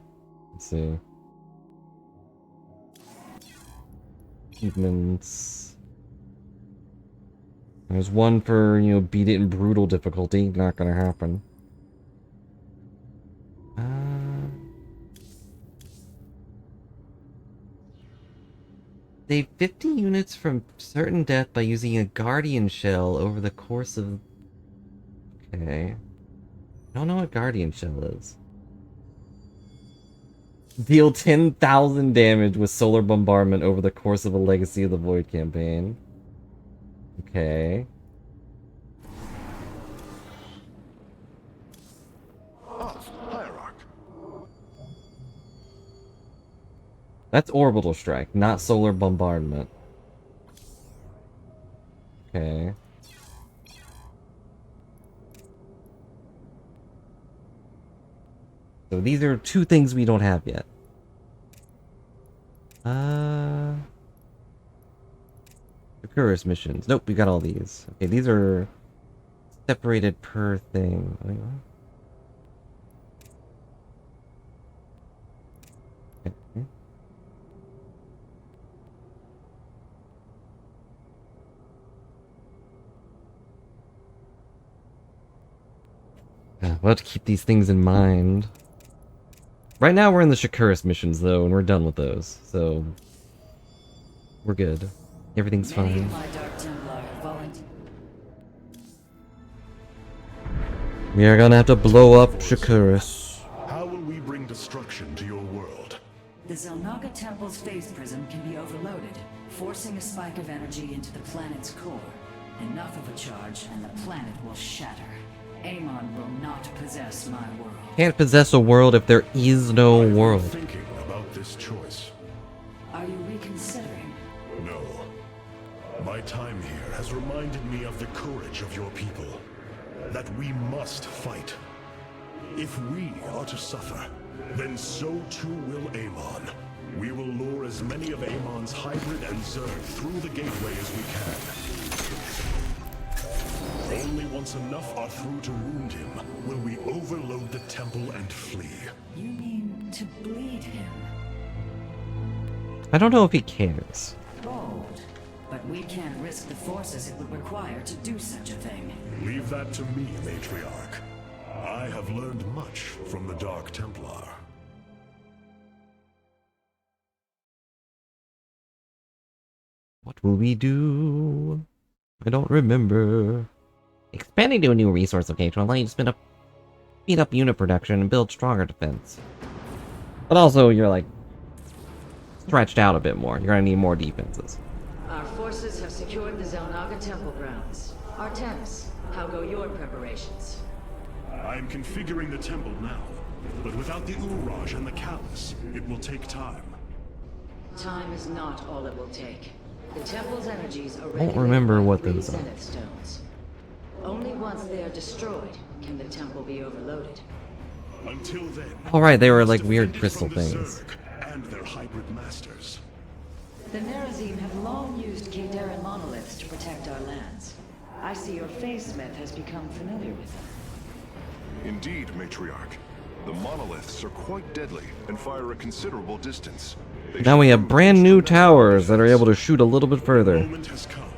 Let's see. Achievements. There's one for, you know, beat it in brutal difficulty. Not gonna happen. Save 50 units from certain death by using a Guardian Shell over the course of... Okay. I don't know what Guardian Shell is. Deal 10,000 damage with solar bombardment over the course of a Legacy of the Void campaign. Okay. Hierarch. That's orbital strike, not solar bombardment. Okay. So these are two things we don't have yet. Shakurus missions. Nope, we got all these. Okay, these are separated per thing. Wait, what? Okay. We'll have to keep these things in mind. Right now we're in the Shakurus missions though, and we're done with those, so we're good. Everything's fine. We are gonna have to blow up Shakurus. How will we bring destruction to your world? The Zelnaga Temple's phase prism can be overloaded, forcing a spike of energy into the planet's core. Enough of a charge, and the planet will shatter. Amon will not possess my world. Can't possess a world if there is no world. Thinking about this choice. Are you reconsidering? No. My time here has reminded me of the courage of your people. That we must fight. If we are to suffer, then so too will Amon. We will lure as many of Amon's hybrid and Zerg through the gateway as we can. once enough are through to wound him, will we overload the temple and flee? You mean to bleed him? I don't know if he cares. Bold. But we can't risk the forces it would require to do such a thing. Leave that to me, Matriarch. I have learned much from the Dark Templar. What will we do? I don't remember. Expanding to a new resource location will allow you to speed up unit production and build stronger defense. But also, you're like stretched out a bit more. You're gonna need more defenses. Our forces have secured the Zelnaga temple grounds. Artemis, how go your preparations? I am configuring the temple now, but without the Uraj and the Callus, it will take time. Time is not all it will take. The temple's energies are I don't remember what three those are. Zenith stones. Only once they are destroyed can the temple be overloaded. Until then, Alright, they were like weird crystal things. and their hybrid masters. The Nerazim have long used Kadaran monoliths to protect our lands. I see your Smith has become familiar with them. Indeed, Matriarch. The monoliths are quite deadly and fire a considerable distance. Now we have brand new towers that are able to shoot a little bit further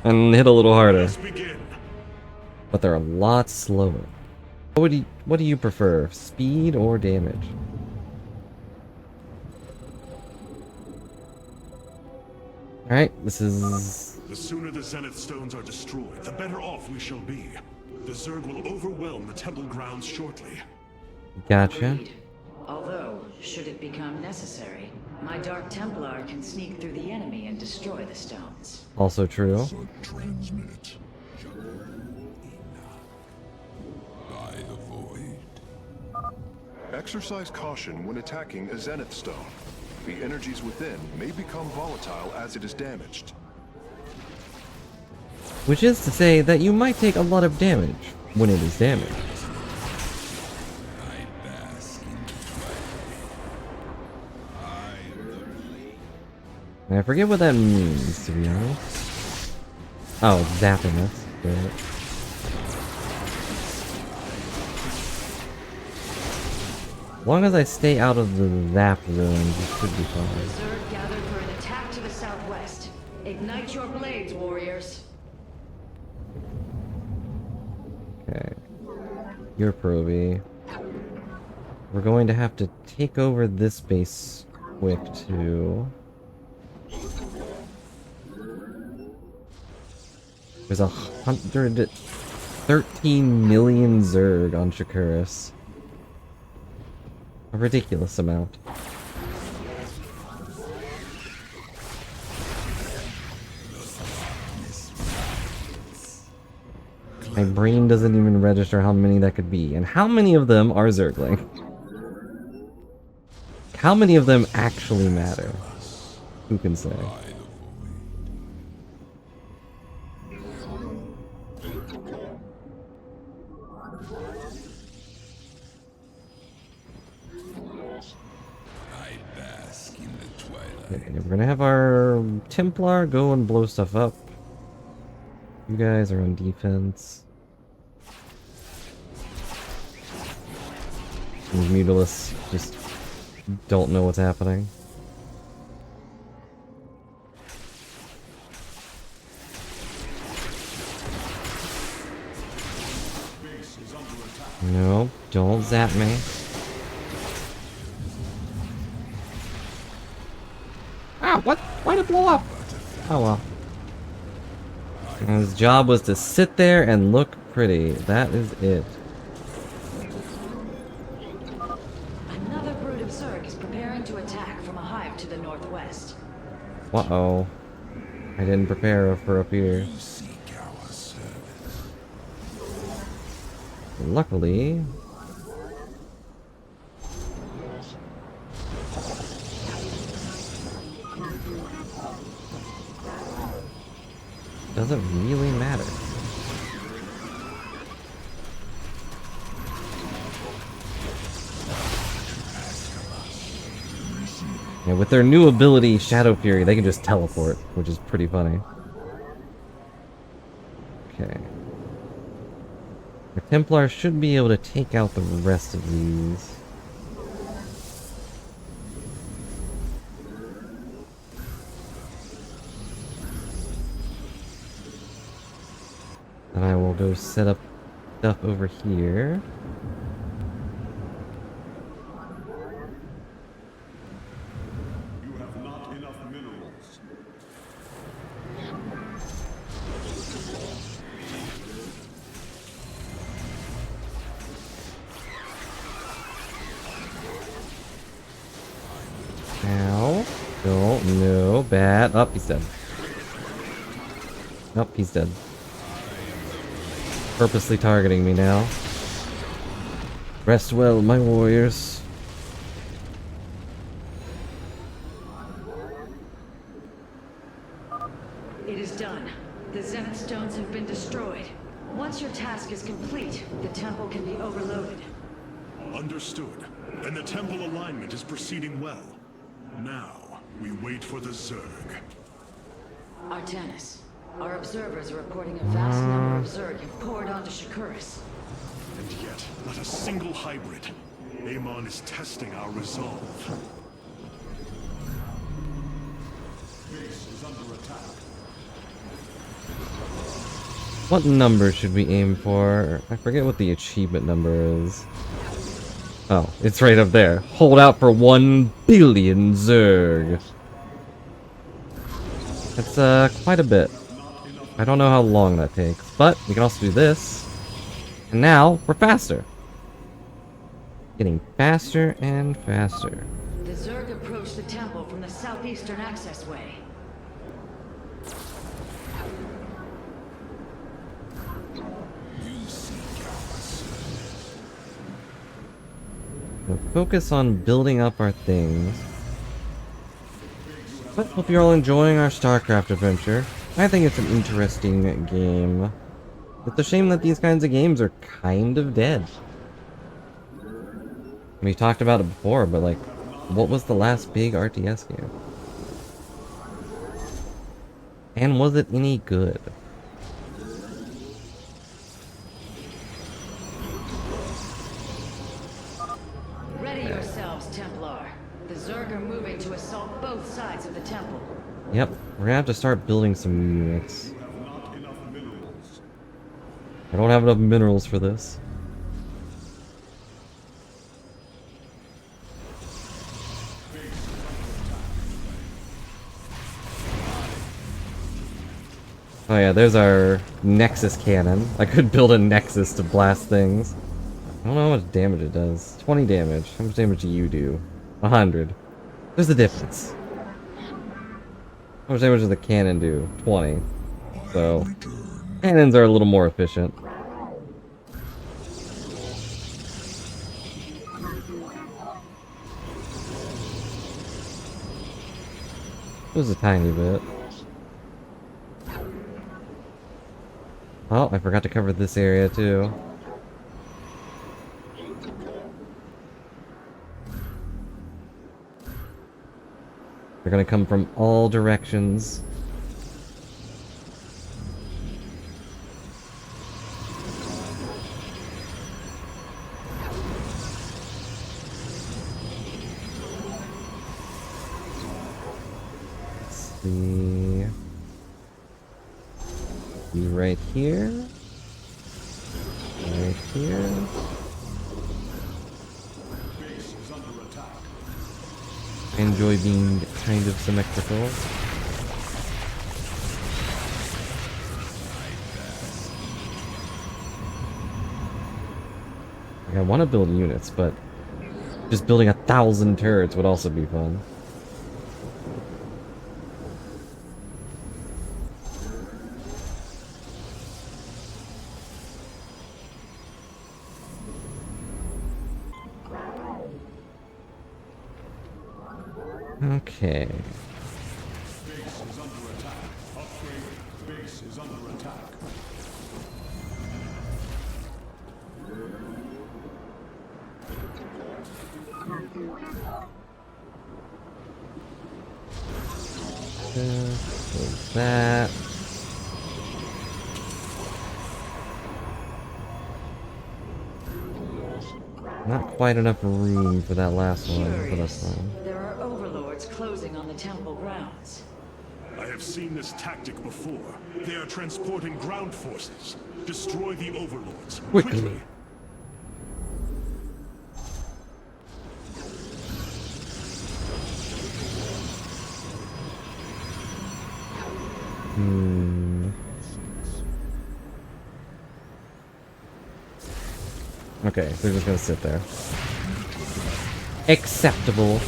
and hit a little harder. But they're a lot slower. What do you prefer, speed or damage? Alright, this is... The sooner the Zenith stones are destroyed, the better off we shall be. The Zerg will overwhelm the temple grounds shortly. Gotcha. Agreed. Although, should it become necessary, my Dark Templar can sneak through the enemy and destroy the stones. Also true. Transmit. By the void. Exercise caution when attacking a Zenith stone. The energies within may become volatile as it is damaged. Which is to say that you might take a lot of damage when it is damaged. I forget what that means, to be honest. Oh, zapping us. Great. As long as I stay out of the zap zone, it should be fine. Zerg gathered for an attack to the southwest. Ignite your blades, warriors. Okay. You're Proby. We're going to have to take over this base quick, too. There's 113 million Zerg on Shakuras. A ridiculous amount. My brain doesn't even register how many that could be. And how many of them are Zergling? How many of them actually matter? Who can say? Okay, we're gonna have our Templar go and blow stuff up. You guys are on defense. These Mutalists just don't know what's happening. No, don't zap me. Ah, what? Why did it blow up? Oh well. And his job was to sit there and look pretty. That is it. Another brood of Zerg is preparing to attack from a hive to the northwest. Uh-oh. I didn't prepare for up here. Luckily... doesn't really matter. Yeah, with their new ability, Shadow Fury, they can just teleport, which is pretty funny. Okay. The Templar should be able to take out the rest of these. And I will go set up stuff over here. You have not enough minerals. Ow. Don't, no, bad. Oh, he's dead. Nope, he's dead. Purposely targeting me now. Rest well, my warriors. It is done. The Zenith stones have been destroyed. Once your task is complete, the temple can be overloaded. Understood. And the temple alignment is proceeding well. Now, we wait for the Zerg. Artanis, our observers are reporting a vast number of Zerg have poured onto Shakuras. And yet, not a single hybrid. Amon is testing our resolve. Base is under attack. What number should we aim for? I forget what the achievement number is. Oh, it's right up there. Hold out for 1 billion Zerg. That's quite a bit. I don't know how long that takes, but we can also do this. And now, we're faster. Getting faster and faster. The Zerg approach the temple from the southeastern access way. We'll focus on building up our things. But hope you're all enjoying our Starcraft adventure. I think it's an interesting game. It's a shame that these kinds of games are kind of dead. We talked about it before, but like, what was the last big RTS game? And was it any good? Ready yourselves, Templar. The Zerg are moving to assault both sides of the temple. Yep, we're gonna have to start building some units. I don't have enough minerals for this. Oh yeah, there's our Nexus cannon. I could build a Nexus to blast things. I don't know how much damage it does. 20 damage. How much damage do you do? 100. There's the difference. How much damage does the cannon do? 20. So, cannons are a little more efficient. Just a tiny bit. Oh, I forgot to cover this area too. They're gonna come from all directions. Let's see. Be right here. Right here. I enjoy being kind of symmetrical. Like, I want to build units, but just building 1,000 turrets would also be fun. Okay. Base is under attack. Upgrade. Base is under attack. That. Not quite enough room for that last one, but that's Curious. fine. There are overlords closing on the temple grounds. I have seen this tactic before. They are transporting ground forces. Destroy the overlords. Quickly. Okay, they're just gonna sit there. Acceptable.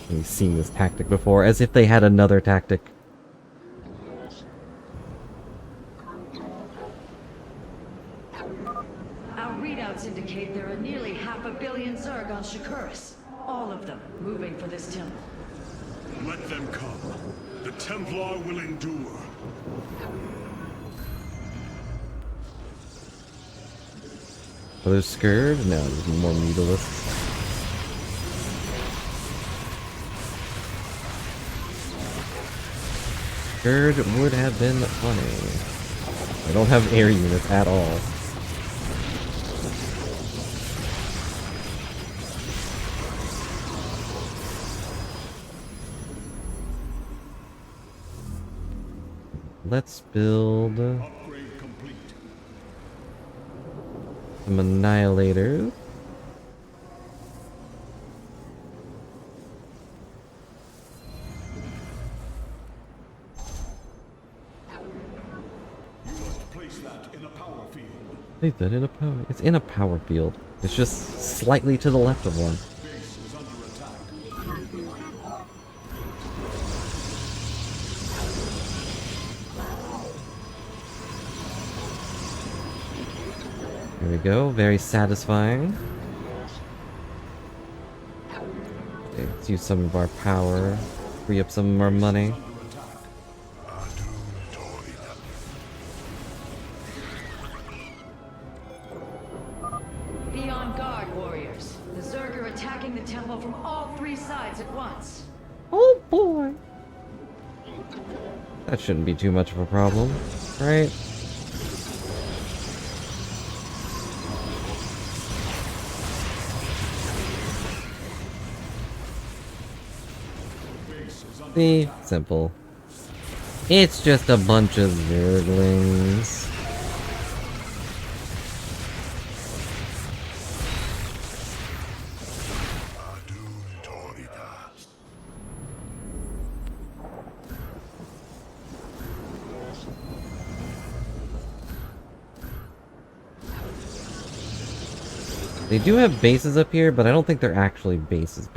We've seen this tactic before, as if they had another tactic. Our readouts indicate there are nearly 500 million Zerg on Shakuras. All of them moving for this temple. Let them come. The Templar will endure. Are they scared? No, there's more mutalisks. Scared would have been funny. I don't have air units at all. Let's build some annihilators. Place that in a power. It's in a power field. It's just slightly to the left of one. There we go. Very satisfying. Okay, let's use some of our power. Free up some of our money. Be on guard, warriors. The Zerg are attacking the temple from all three sides at once. Oh boy! That shouldn't be too much of a problem, right? See? Simple. It's just a bunch of Zerglings. They do have bases up here, but I don't think they're actually bases.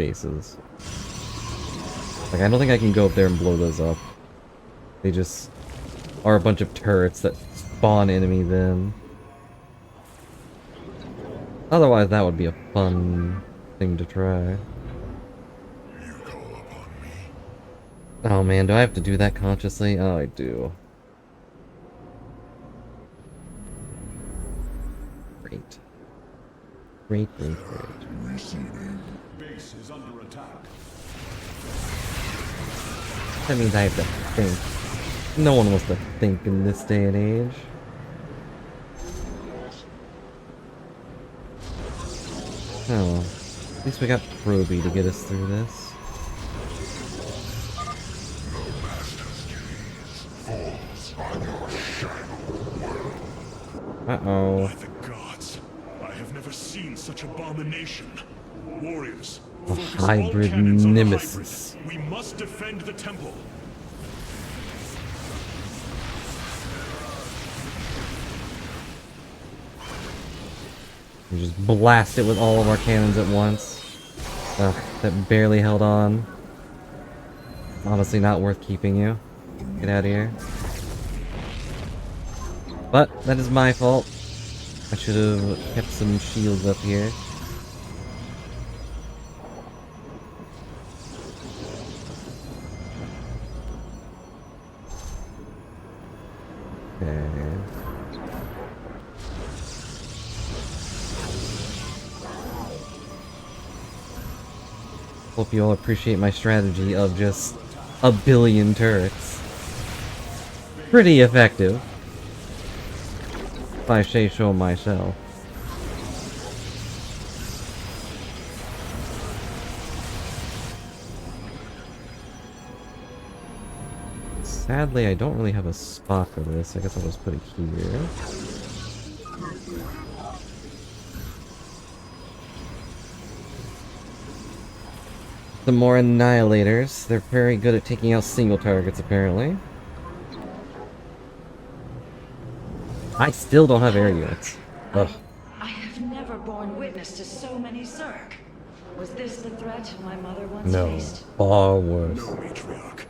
Like, I don't think I can go up there and blow those up. They just are a bunch of turrets that spawn enemies in. Otherwise, that would be a fun thing to try. Oh man, do I have to do that consciously? Oh, I do. Great. Great. Base is under attack. That means I have to think. No one wants to think in this day and age. Oh well. At least we got Proby to get us through this. Uh-oh. By the gods, I have never seen such abomination. Warriors, A focus all hybrid cannons on the nemesis. hybrid. We must defend the temple. We just blast it with all of our cannons at once. Ugh, that barely held on. Honestly, not worth keeping you. Get out of here. But that is my fault. I should have kept some shields up here. Okay. Hope you all appreciate my strategy of just a billion turrets. pretty effective, if I say so myself. Sadly, I don't really have a spot for this. I guess I'll just put it here. Some more Annihilators. They're very good at taking out single targets, apparently. I still don't have air units. Ugh. I have never borne witness to so many Zerg. Was this the threat my mother once No, faced? far worse. No, Matriarch.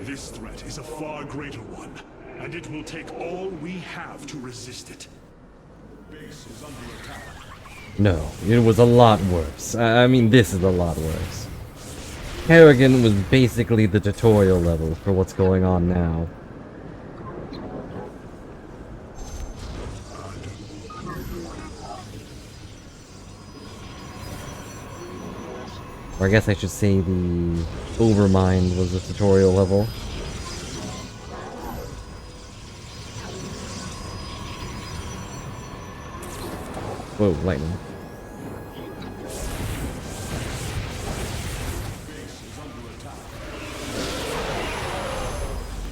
This threat is a far greater one, and it will take all we have to resist it. Base is under attack. No, it was a lot worse. I mean, this is a lot worse. Harrigan was basically the tutorial level for what's going on now. Or I guess I should say the Overmind was the tutorial level. Whoa, lightning.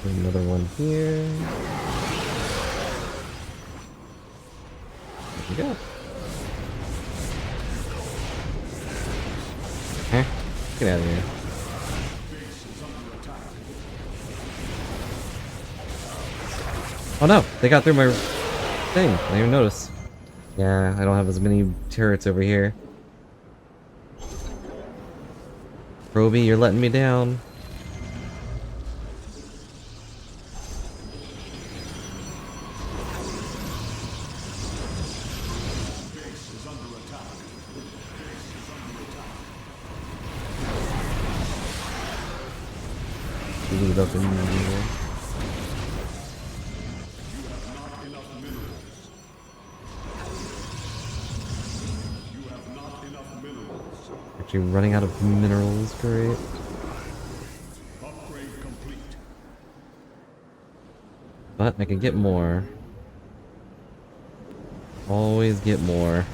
Another one here. There we go. Huh? Get out of here. Oh no! They got through my thing. I didn't even notice. Yeah, I don't have as many turrets over here. Proby, you're letting me down. Leave it up in here. Actually running out of minerals, great. Upgrade complete. But I can get more. Always get more.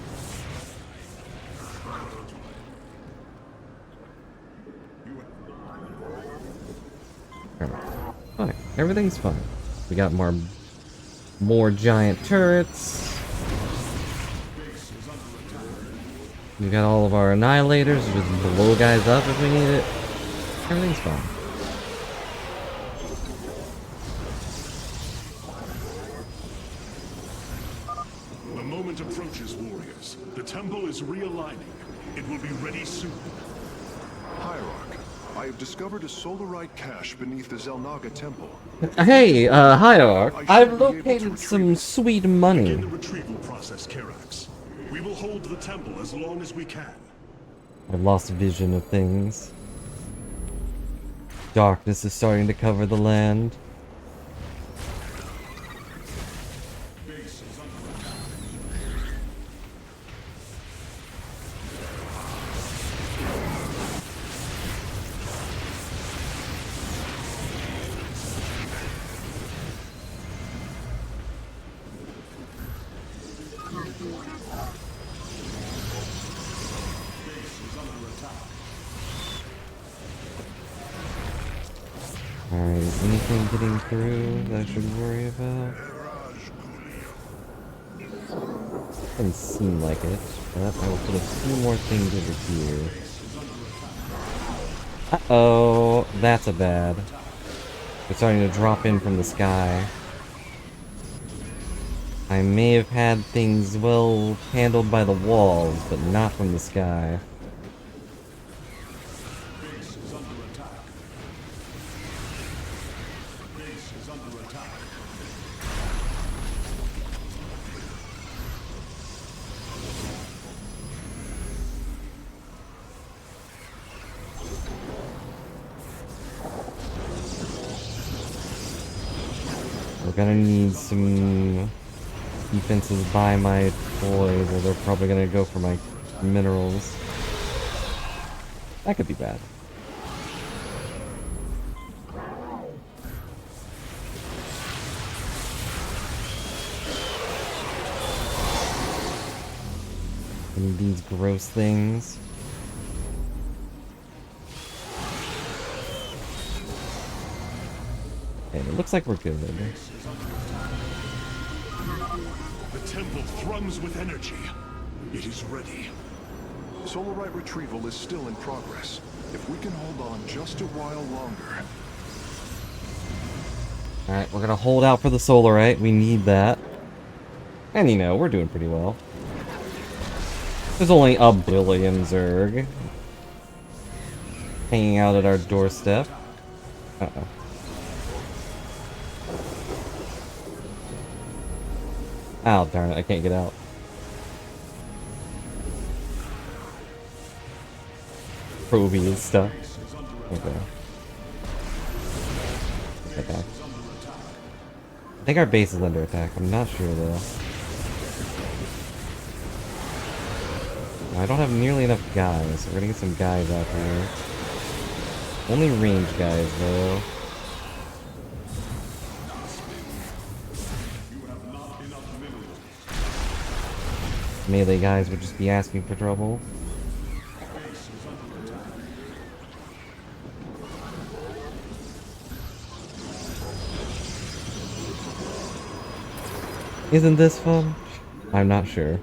Fine. Everything's fine. We got more giant turrets. We got all of our annihilators, just blow guys up if we need it. Everything's fine. The moment approaches, warriors. The temple is realigning. It will be ready soon. Hierarch, I have discovered a solarite cache beneath the Zelnaga temple. Hey, Hierarch, I've located some sweet money. Begin the retrieval process, Karax. We will hold the temple as long as we can. I've lost vision of things. Darkness is starting to cover the land. Base is under attack. Alright, is anything getting through that I should worry about? Doesn't seem like it, but I will put a few more things over here. Uh-oh, that's a bad. It's starting to drop in from the sky. I may have had things well handled by the walls, but not from the sky. We're gonna need some defenses by my toys, or they're probably gonna go for my minerals. That could be bad. these gross things. Okay, it looks like we're good. The temple thrums with energy. It is ready. Solarite retrieval is still in progress. If we can hold on just a while longer. Alright, we're gonna hold out for the Solarite. We need that. And you know, we're doing pretty well. There's only a billion Zerg hanging out at our doorstep. Uh-oh. Oh, darn it, I can't get out. Proby and stuff. Okay. Okay. I think our base is under attack. I'm not sure though. I don't have nearly enough guys, so we're gonna get some guys out here. Only range guys though. Melee guys would just be asking for trouble. Isn't this fun? I'm not sure.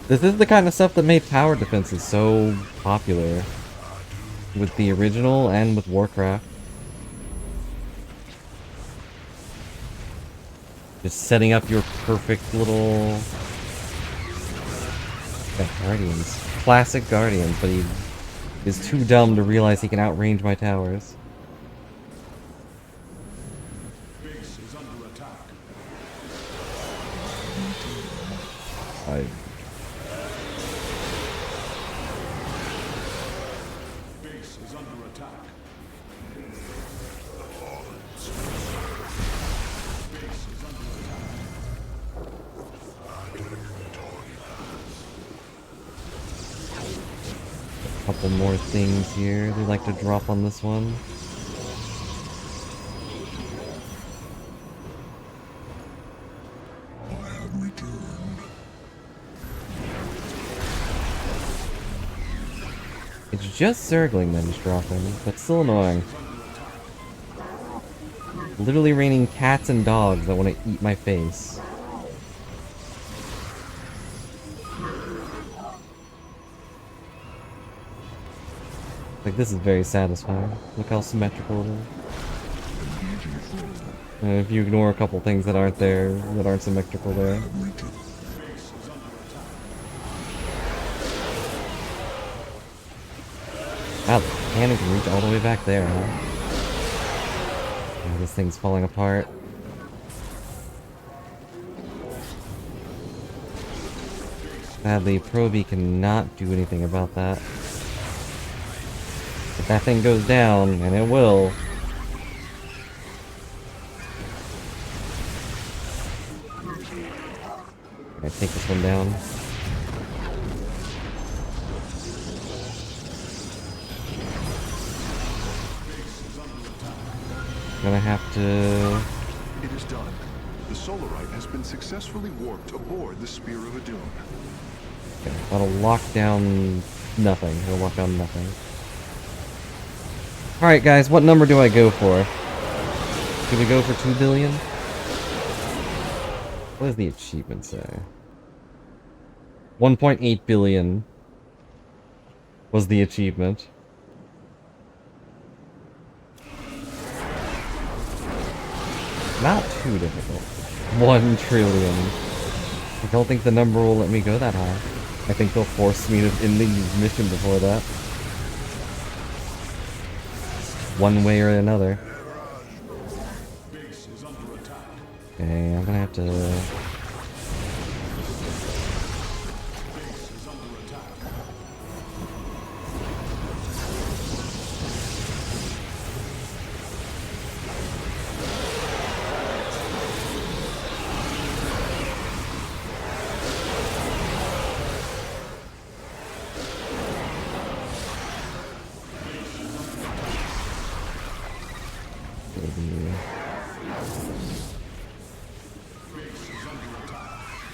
This is the kind of stuff that made tower defenses so popular. With the original and with Warcraft. Just setting up your perfect little... Yeah, Guardians. Classic Guardians, but he is too dumb to realize he can outrange my towers. Base is under attack. Base is under attack. Base is under A couple more things here they like to drop on this one. It's just Zergling that is dropping, but still annoying. Literally raining cats and dogs that want to eat my face. Like, this is very satisfying. Look how symmetrical it is. And if you ignore a couple things that aren't there, that aren't symmetrical there. Wow, the cannon can reach all the way back there, huh? Oh, this thing's falling apart. Sadly, Proby cannot do anything about that. If that thing goes down, and it will... I take this one down. Gonna have to... It is done. The Solarite has been successfully warped aboard the Spear of Adun. Okay, that'll lock down nothing. It'll lock down nothing. Alright guys, what number do I go for? Do we go for 2 billion? What does the achievement say? 1.8 billion was the achievement. Not too difficult. 1 trillion. I don't think the number will let me go that high. I think they'll force me to end the mission before that. One way or another. Okay, I'm gonna have to...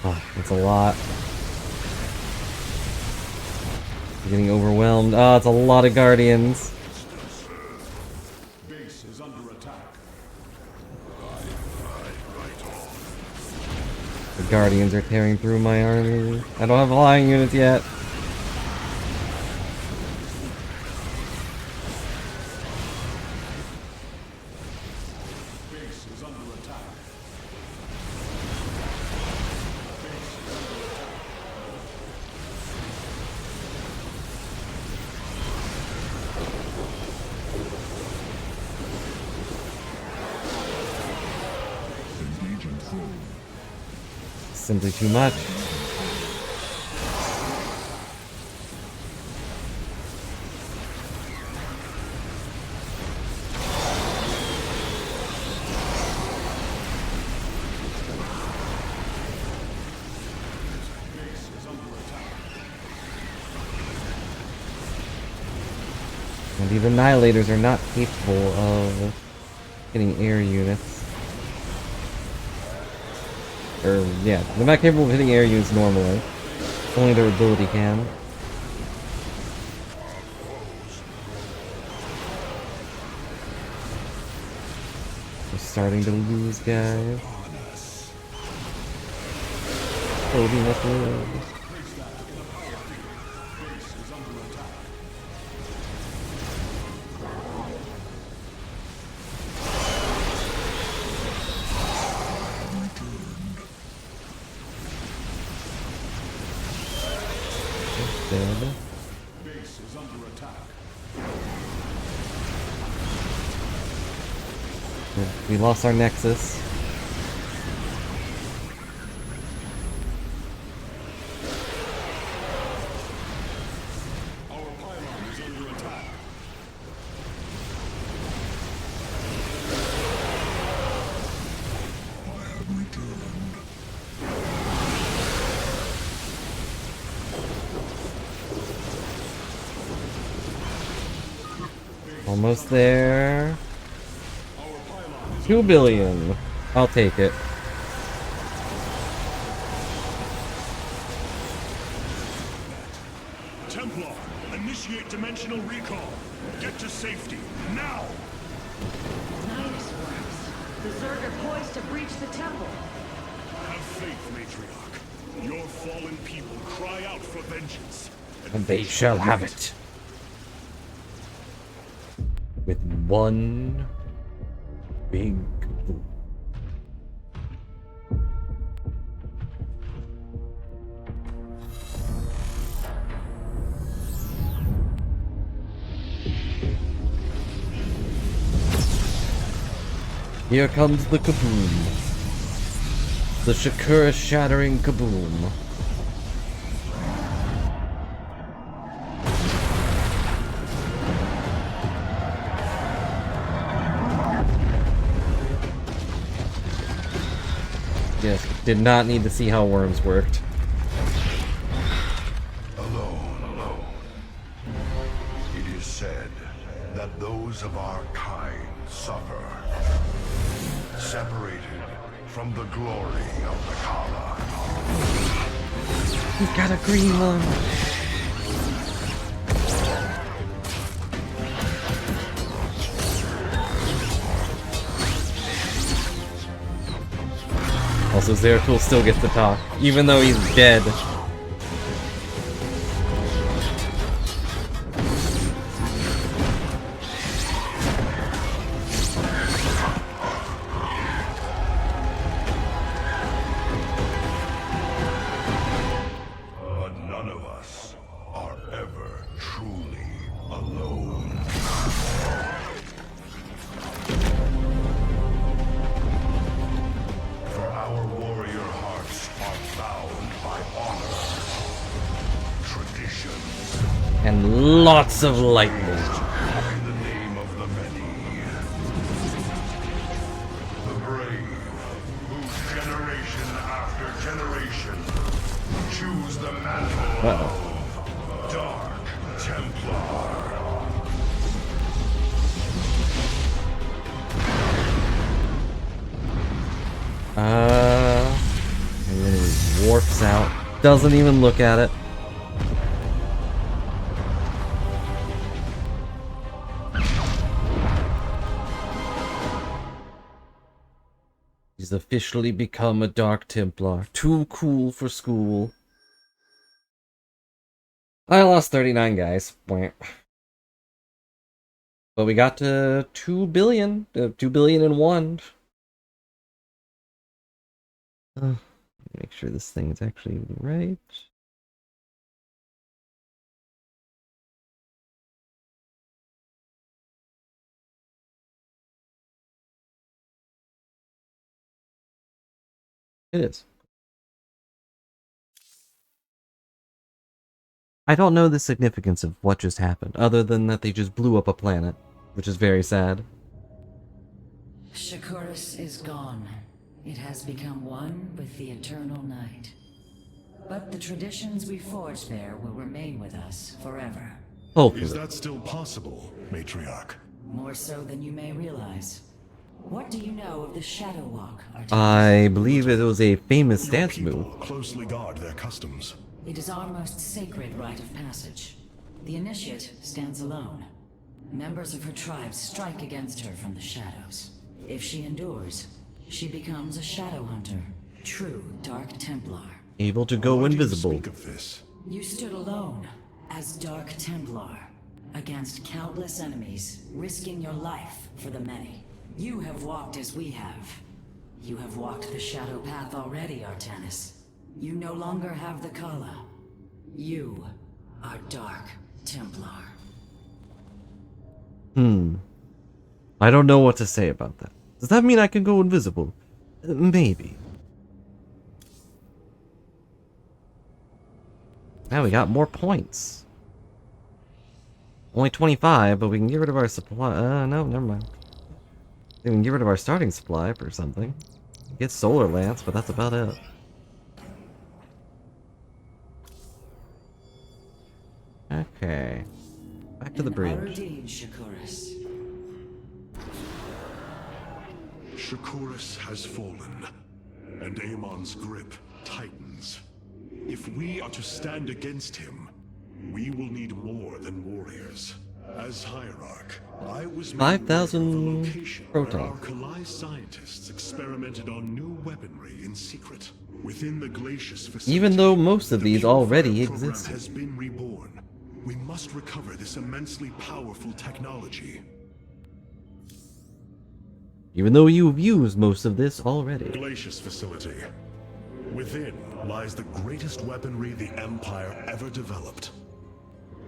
Oh, that's a lot. I'm getting overwhelmed. Oh, it's a lot of guardians. Base is under attack. The guardians are tearing through my army. I don't have flying units yet. Base is under attack. Simply too much. And these annihilators are not capable of getting air units. Or, yeah, they're not capable of hitting air units normally. Only their ability can. We're starting to lose, guys. Kobe must live. Dead. Base is under attack. We lost our nexus. Our pylon is under attack. Almost there. 2 billion. I'll take it. Templar, initiate dimensional recall. Get to safety, now! Nice works. The Zerg are poised to breach the temple. Have faith, Matriarch. Your fallen people cry out for vengeance. And they shall have it. With one big boom. Here comes the kaboom. The Shakura shattering kaboom. Yes, did not need to see how worms worked. Alone. It is said that those of our kind suffer, separated from the glory of the Kala. He's got a green one. Also, Zeratul still gets to talk, even though he's dead. But none of us are ever truly alone. For our warrior hearts are bound by honor, traditions, And lots of lightning. in the name of the many. The brave, whose generation after generation choose the mantle of Dark Templar. And then Doesn't even look at it. He's officially become a Dark Templar. Too cool for school. I lost 39 guys. But we got to 2 billion. 2 billion and 1. Make sure this thing is actually right. It is. I don't know the significance of what just happened, other than that they just blew up a planet, which is very sad. Shakuras is gone. It has become one with the eternal night. But the traditions we forged there will remain with us forever. Hopefully. Is that still possible, Matriarch? More so than you may realize. What do you know of the Shadow Walk, Artemis? I believe it was a famous dance move. Closely guard their customs. It is our most sacred rite of passage. The Initiate stands alone. Members of her tribe strike against her from the shadows. If she endures, she becomes a Shadow Hunter, true Dark Templar. Able to go invisible. Speak of this? You stood alone, as Dark Templar, against countless enemies, risking your life for the many. You have walked as we have. You have walked the shadow path already, Artanis. You no longer have the Kala. You are Dark Templar. I don't know what to say about that. Does that mean I can go invisible? Maybe. Now we got more points. Only 25, but we can get rid of our supply. No, never mind. We can get rid of our starting supply for something. Get Solar Lance, but that's about it. Okay. Back to the bridge. Shakuras has fallen, and Amon's grip tightens. If we are to stand against him, we will need more than warriors. As Hierarch, I was 5,000 proton. our Kalai scientists experimented on new weaponry in secret. Within the Glacius facility, even though most of these already program exist. has been reborn. We must recover this immensely powerful technology. Even though you've used most of this already. Glacius facility. Within lies the greatest weaponry the Empire ever developed.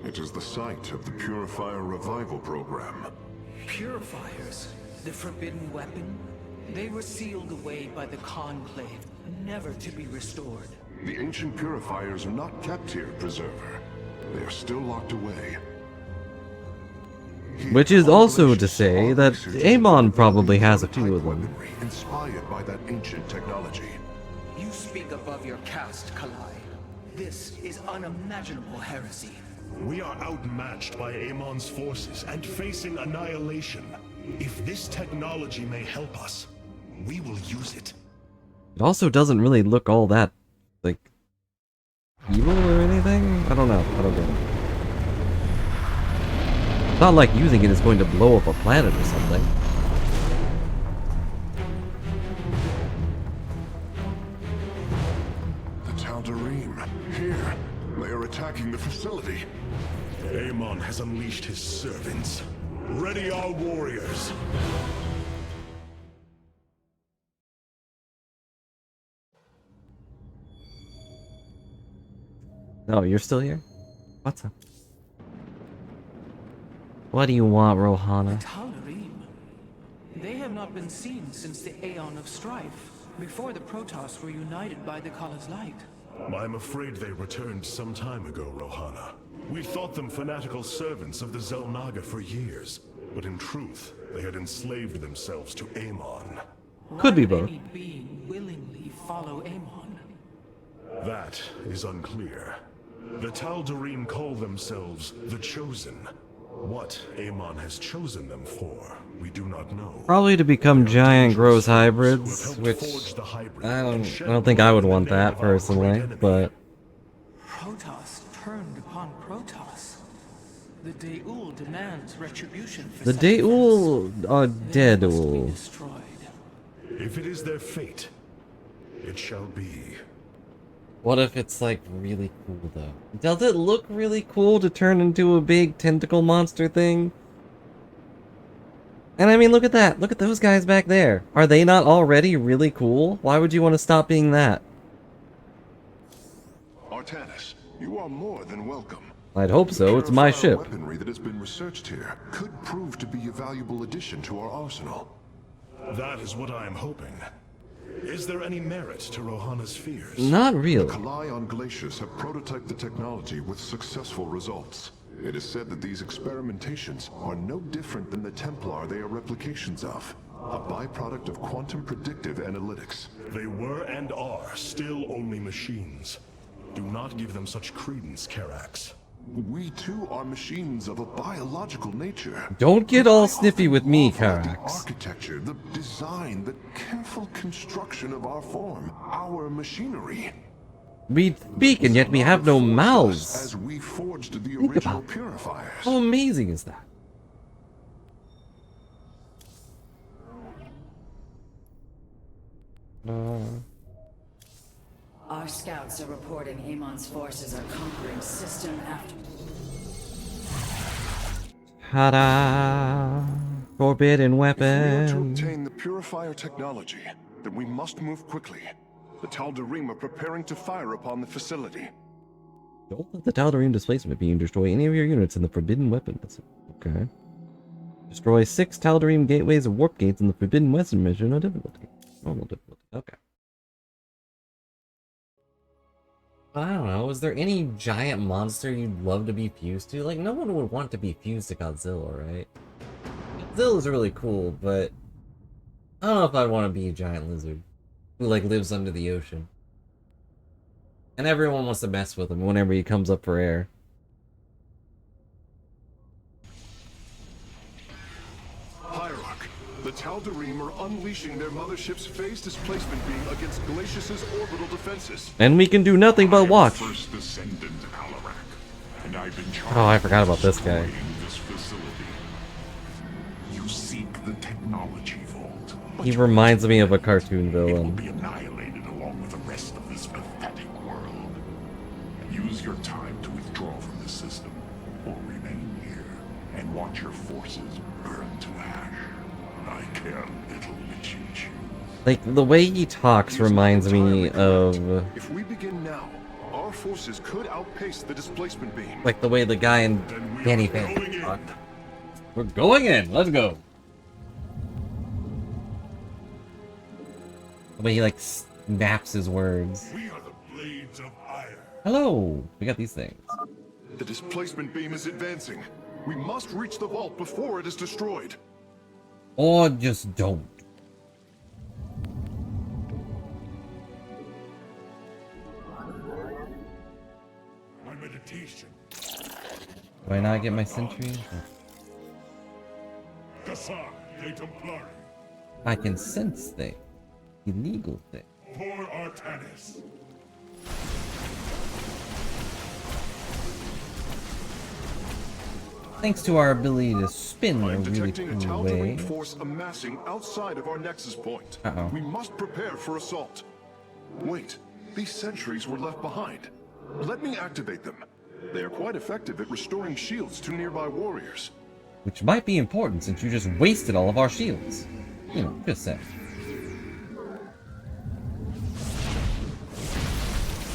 It is the site of the Purifier Revival Program. Purifiers? The forbidden weapon? They were sealed away by the Conclave, never to be restored. The ancient purifiers are not kept here, Preserver. They are still locked away. Which is also to say that Amon probably has a few of them. Weaponry inspired by that ancient technology. You speak above your caste, Kalai. This is unimaginable heresy. We are outmatched by Amon's forces and facing annihilation. If this technology may help us, we will use it. It also doesn't really look all that, like, evil or anything? I don't know. I don't get it. It's not like using it is going to blow up a planet or something. The Tal'Darim. Here. They are attacking the facility. Amon has unleashed his servants. Ready our warriors. Oh, you're still here? What's up? What do you want, Rohana? Tal'Darim. They have not been seen since the Aeon of Strife, before the Protoss were united by the Kala's light. I'm afraid they returned some time ago, Rohana. We thought them fanatical servants of the Xel'Naga for years, but in truth, they had enslaved themselves to Amon. Could be Why would both. any being willingly follow Amon? That is unclear. The Tal'Darim call themselves the Chosen. What Amon has chosen them for, we do not know. Probably to become giant gross hybrids, which I don't think I would want that personally, but The Deul demands retribution for The such offense. Deul are They dead. must be destroyed. If it is their fate, it shall be. What if it's like really cool though? Does it look really cool to turn into a big tentacle monster thing? And I mean, look at that. Look at those guys back there. Are they not already really cool? Why would you want to stop being that? Artanis, you are more than welcome. I'd hope so. It's my ship. Weaponry that has been researched here could prove to be a valuable addition to our arsenal. That is what I am hoping. Is there any merit to Rohana's fears? Not really. The Kalai on Glacius have prototyped the technology with successful results. It is said that these experimentations are no different than the Templar they are replications of. A byproduct of quantum predictive analytics. They were and are still only machines. Do not give them such credence, Karax. We too are machines of a biological nature. Don't get all sniffy with me, The Karax. architecture, the design, the careful construction of our form, our machinery. We speak and yet we have no mouths. As we forged the Think original about purifiers. how amazing is that? Our scouts are reporting Amon's forces are conquering system after... Ta-da! Forbidden If we are to weapon. obtain the purifier technology, then we must move quickly. The Tal'Darim are preparing to fire upon the facility. Don't let the Tal'Darim displacement beam destroy any of your units in the forbidden weapon. Okay. Destroy 6 Tal'Darim gateways or warp gates in the forbidden weapon mission on difficulty. Normal difficulty. Okay. I don't know. Is there any giant monster you'd love to be fused to? Like, no one would want to be fused to Godzilla, right? Godzilla's really cool, but I don't know if I'd want to be a giant lizard who, like, lives under the ocean. And everyone wants to mess with him whenever he comes up for air. Hierarch, the Tal'Darim are unleashing their mothership's phase displacement beam against Glacius's orbital defenses. And we can do nothing but watch. First descendant Alarak, and I've been charged Oh, I forgot about this guy. with destroying this facility. You seek the technology vault. He reminds me of a cartoon It will villain. be annihilated along with the rest of this pathetic world. Use your time to withdraw from the system, or remain here and watch your forces burn to ash. I care little which you choose. Like, the way he talks reminds me of, If we begin now, our forces could outpace the displacement beam. like, the way the guy in Danny Phantom talked. We're going in! Let's go! The way he, like, snaps his words. We are the blades of iron. Hello! We got these things. The displacement beam is advancing. We must reach the vault before it is destroyed. Or just don't. My meditation. Do I not get my sentry? Kassar de Templari. I can sense things. Illegal things. For Artanis. Thanks to our ability to spin in a I'm really detecting a cool way. Tal'Darim force amassing outside of our nexus point. Uh-oh. We must prepare for assault. Wait, these sentries were left behind. Let me activate them. They are quite effective at restoring shields to nearby warriors. Which might be important since you just wasted all of our shields. You know, just saying.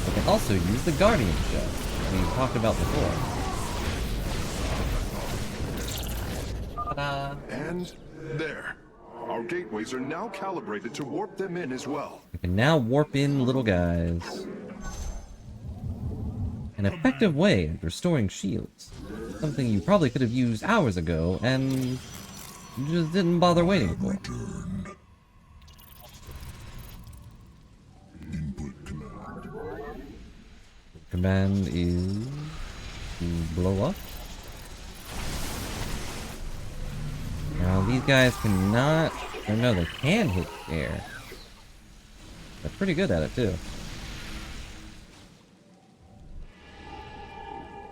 We can also use the Guardian shell, we talked about before. Ta-da! And there. Our gateways are now calibrated to warp them in as well. We can now warp in little guys. An effective way of restoring shields. Something you probably could have used hours ago, and you just didn't bother waiting for. Input command. Command is to blow up. Now these guys cannot, or no, they can hit air. They're pretty good at it too.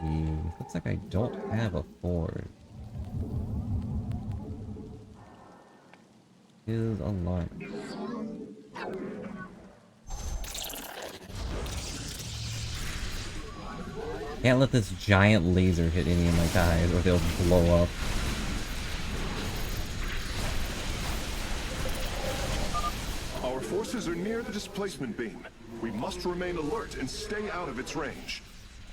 Looks like I don't have a forge. Is alarming. Can't let this giant laser hit any of my guys or they'll blow up. Our forces are near the displacement beam. We must remain alert and stay out of its range.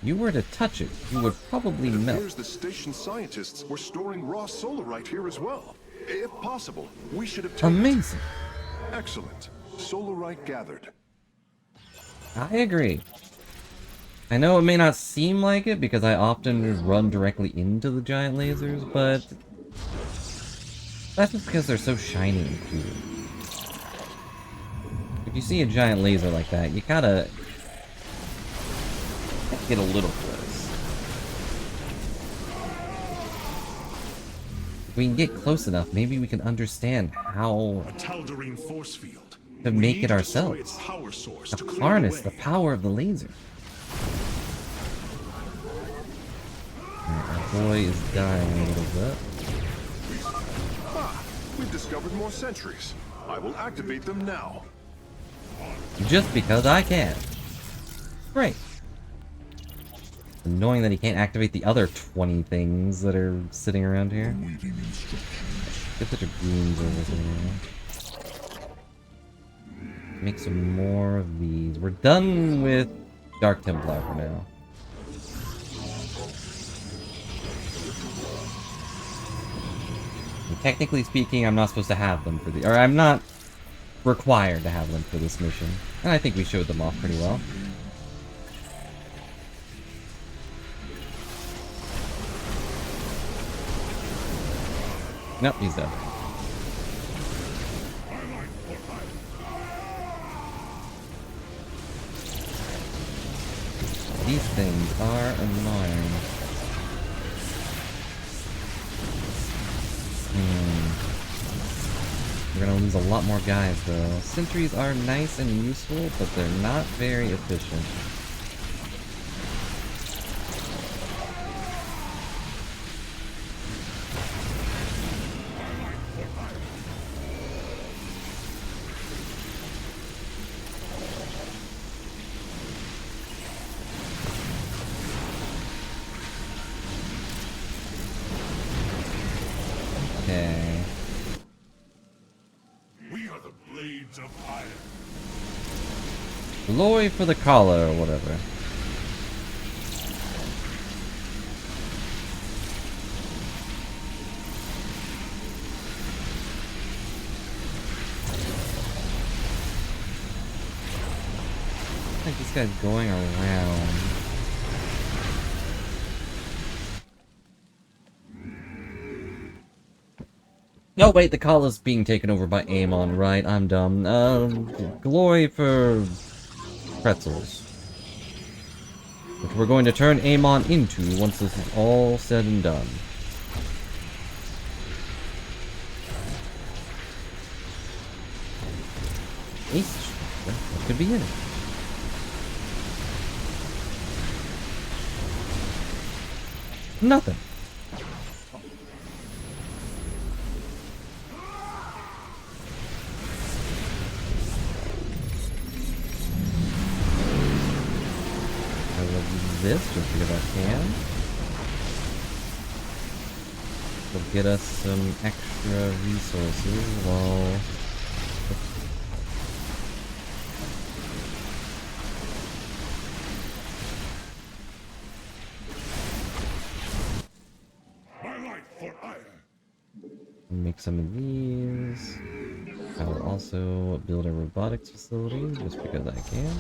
You were to touch it, you would probably melt. Here's the station scientists were storing raw solarite here as well. If possible, we should obtain Amazing. Excellent. Solarite gathered. I agree. I know it may not seem like it because I often run directly into the giant lasers, but that's just because they're so shiny and cool. If you see a giant laser like that, you gotta get a little close. If we can get close enough, maybe we can understand how A Tal'Darim force field. to We make need it to destroy ourselves. its power source To to clear harness the the way. power of the laser. Alright, our boy is dying a little bit. Ah, we've discovered more sentries. I will activate them now. Just because I can. Great. Annoying that he can't activate the other 20 things that are sitting around here. Get such a goons over here. Make some more of these. We're done with Dark Templar for now. And technically speaking, I'm not supposed to have them for the... Or I'm not required to have them for this mission. And I think we showed them off pretty well. Nope, he's dead. These things are annoying. We're gonna lose a lot more guys though. Sentries are nice and useful, but they're not very efficient. Okay. We are the blades of iron. Glory for the collar or whatever. I think this guy's going around. No, wait, the call is being taken over by Amon, right? I'm dumb. Glory for pretzels. Which we're going to turn Amon into once this is all said and done. Ace, what could be in it? Nothing. I will use this just because I can. Will get us some extra resources while... Make some of these. I will also build a robotics facility just because I can.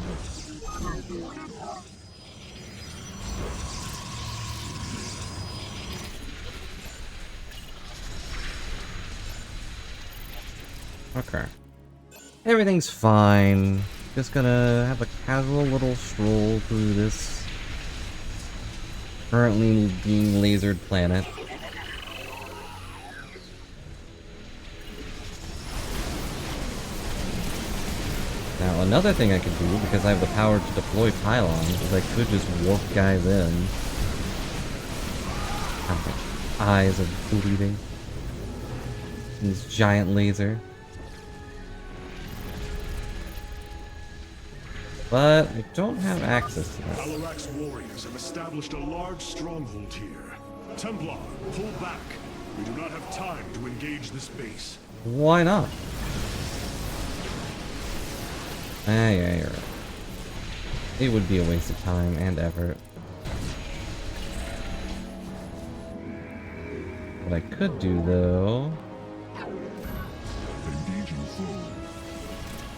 Okay. Everything's fine. Just gonna have a casual little stroll through this currently being lasered planet. Now, another thing I could do, because I have the power to deploy pylons, is I could just warp guys in My eyes are bleeding. And this giant laser. But I don't have access to that. Alarak's warriors have established a large stronghold here. Templar, pull back. We do not have time to engage this base. Why not? Yeah, you're right. It would be a waste of time and effort. What I could do, though...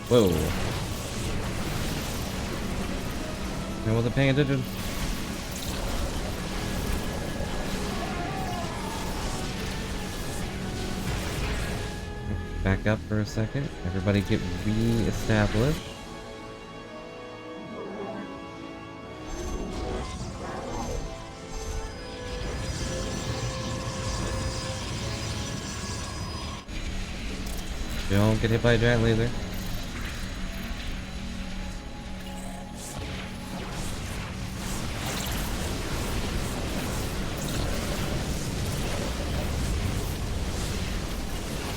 Whoa. I wasn't paying attention. Back up for a second. Everybody get re-established. Don't get hit by a giant laser.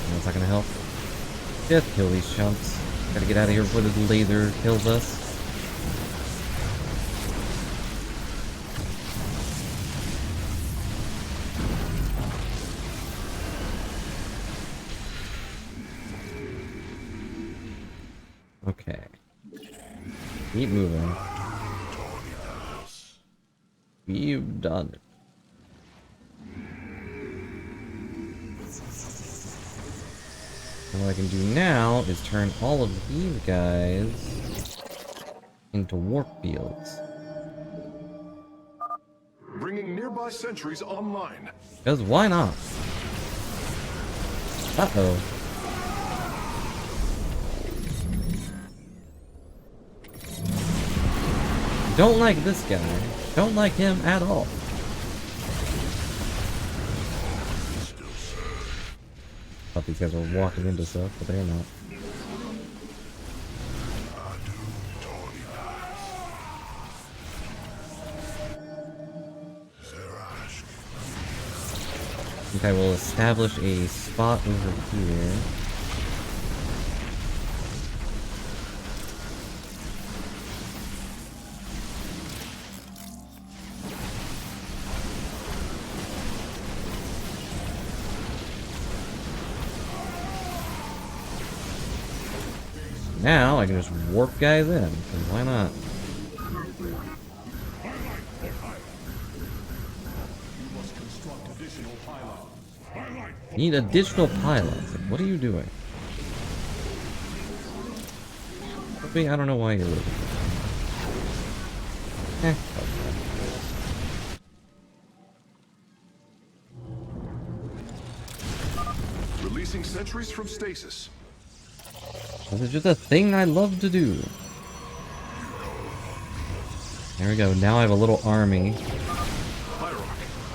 That's not gonna help. Just kill these chumps. Gotta get out of here before the laser kills us. Okay. Keep moving. We've done it. And what I can do now is turn all of these guys into warp fields. Bringing nearby sentries online. Because why not? Uh-oh. Don't like this guy. Don't like him at all. Thought these guys were walking into stuff, but they're not. Okay, we'll establish a spot over here. Now I can just warp guys in, because why not? Need additional pylons. What are you doing? I don't know why you're looking. Okay. Releasing sentries from stasis. This is just a thing I love to do. There we go. Now I have a little army. Hierarch,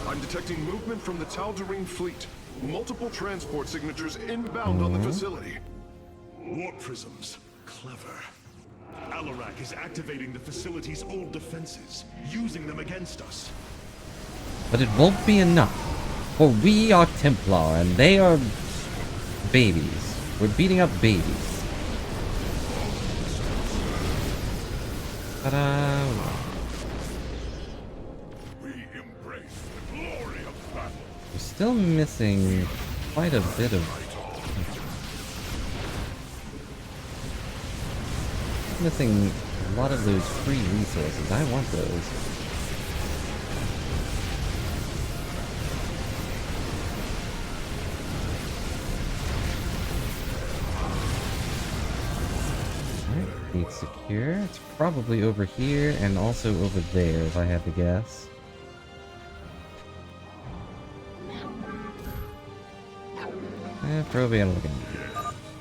I'm detecting movement from the Tal'Darim fleet. Multiple transport signatures inbound on the facility. Warp prisms. Clever. Alarak is activating the facility's old defenses, using them against us. But it won't be enough. For we are Templar and they are babies. We're beating up babies. Ta-da! We embrace the glory of battle. We're still missing quite a bit of... Missing a lot of those free resources. I want those. Alright, gate's secure. It's probably over here and also over there, if I had to guess. Probably I'm looking.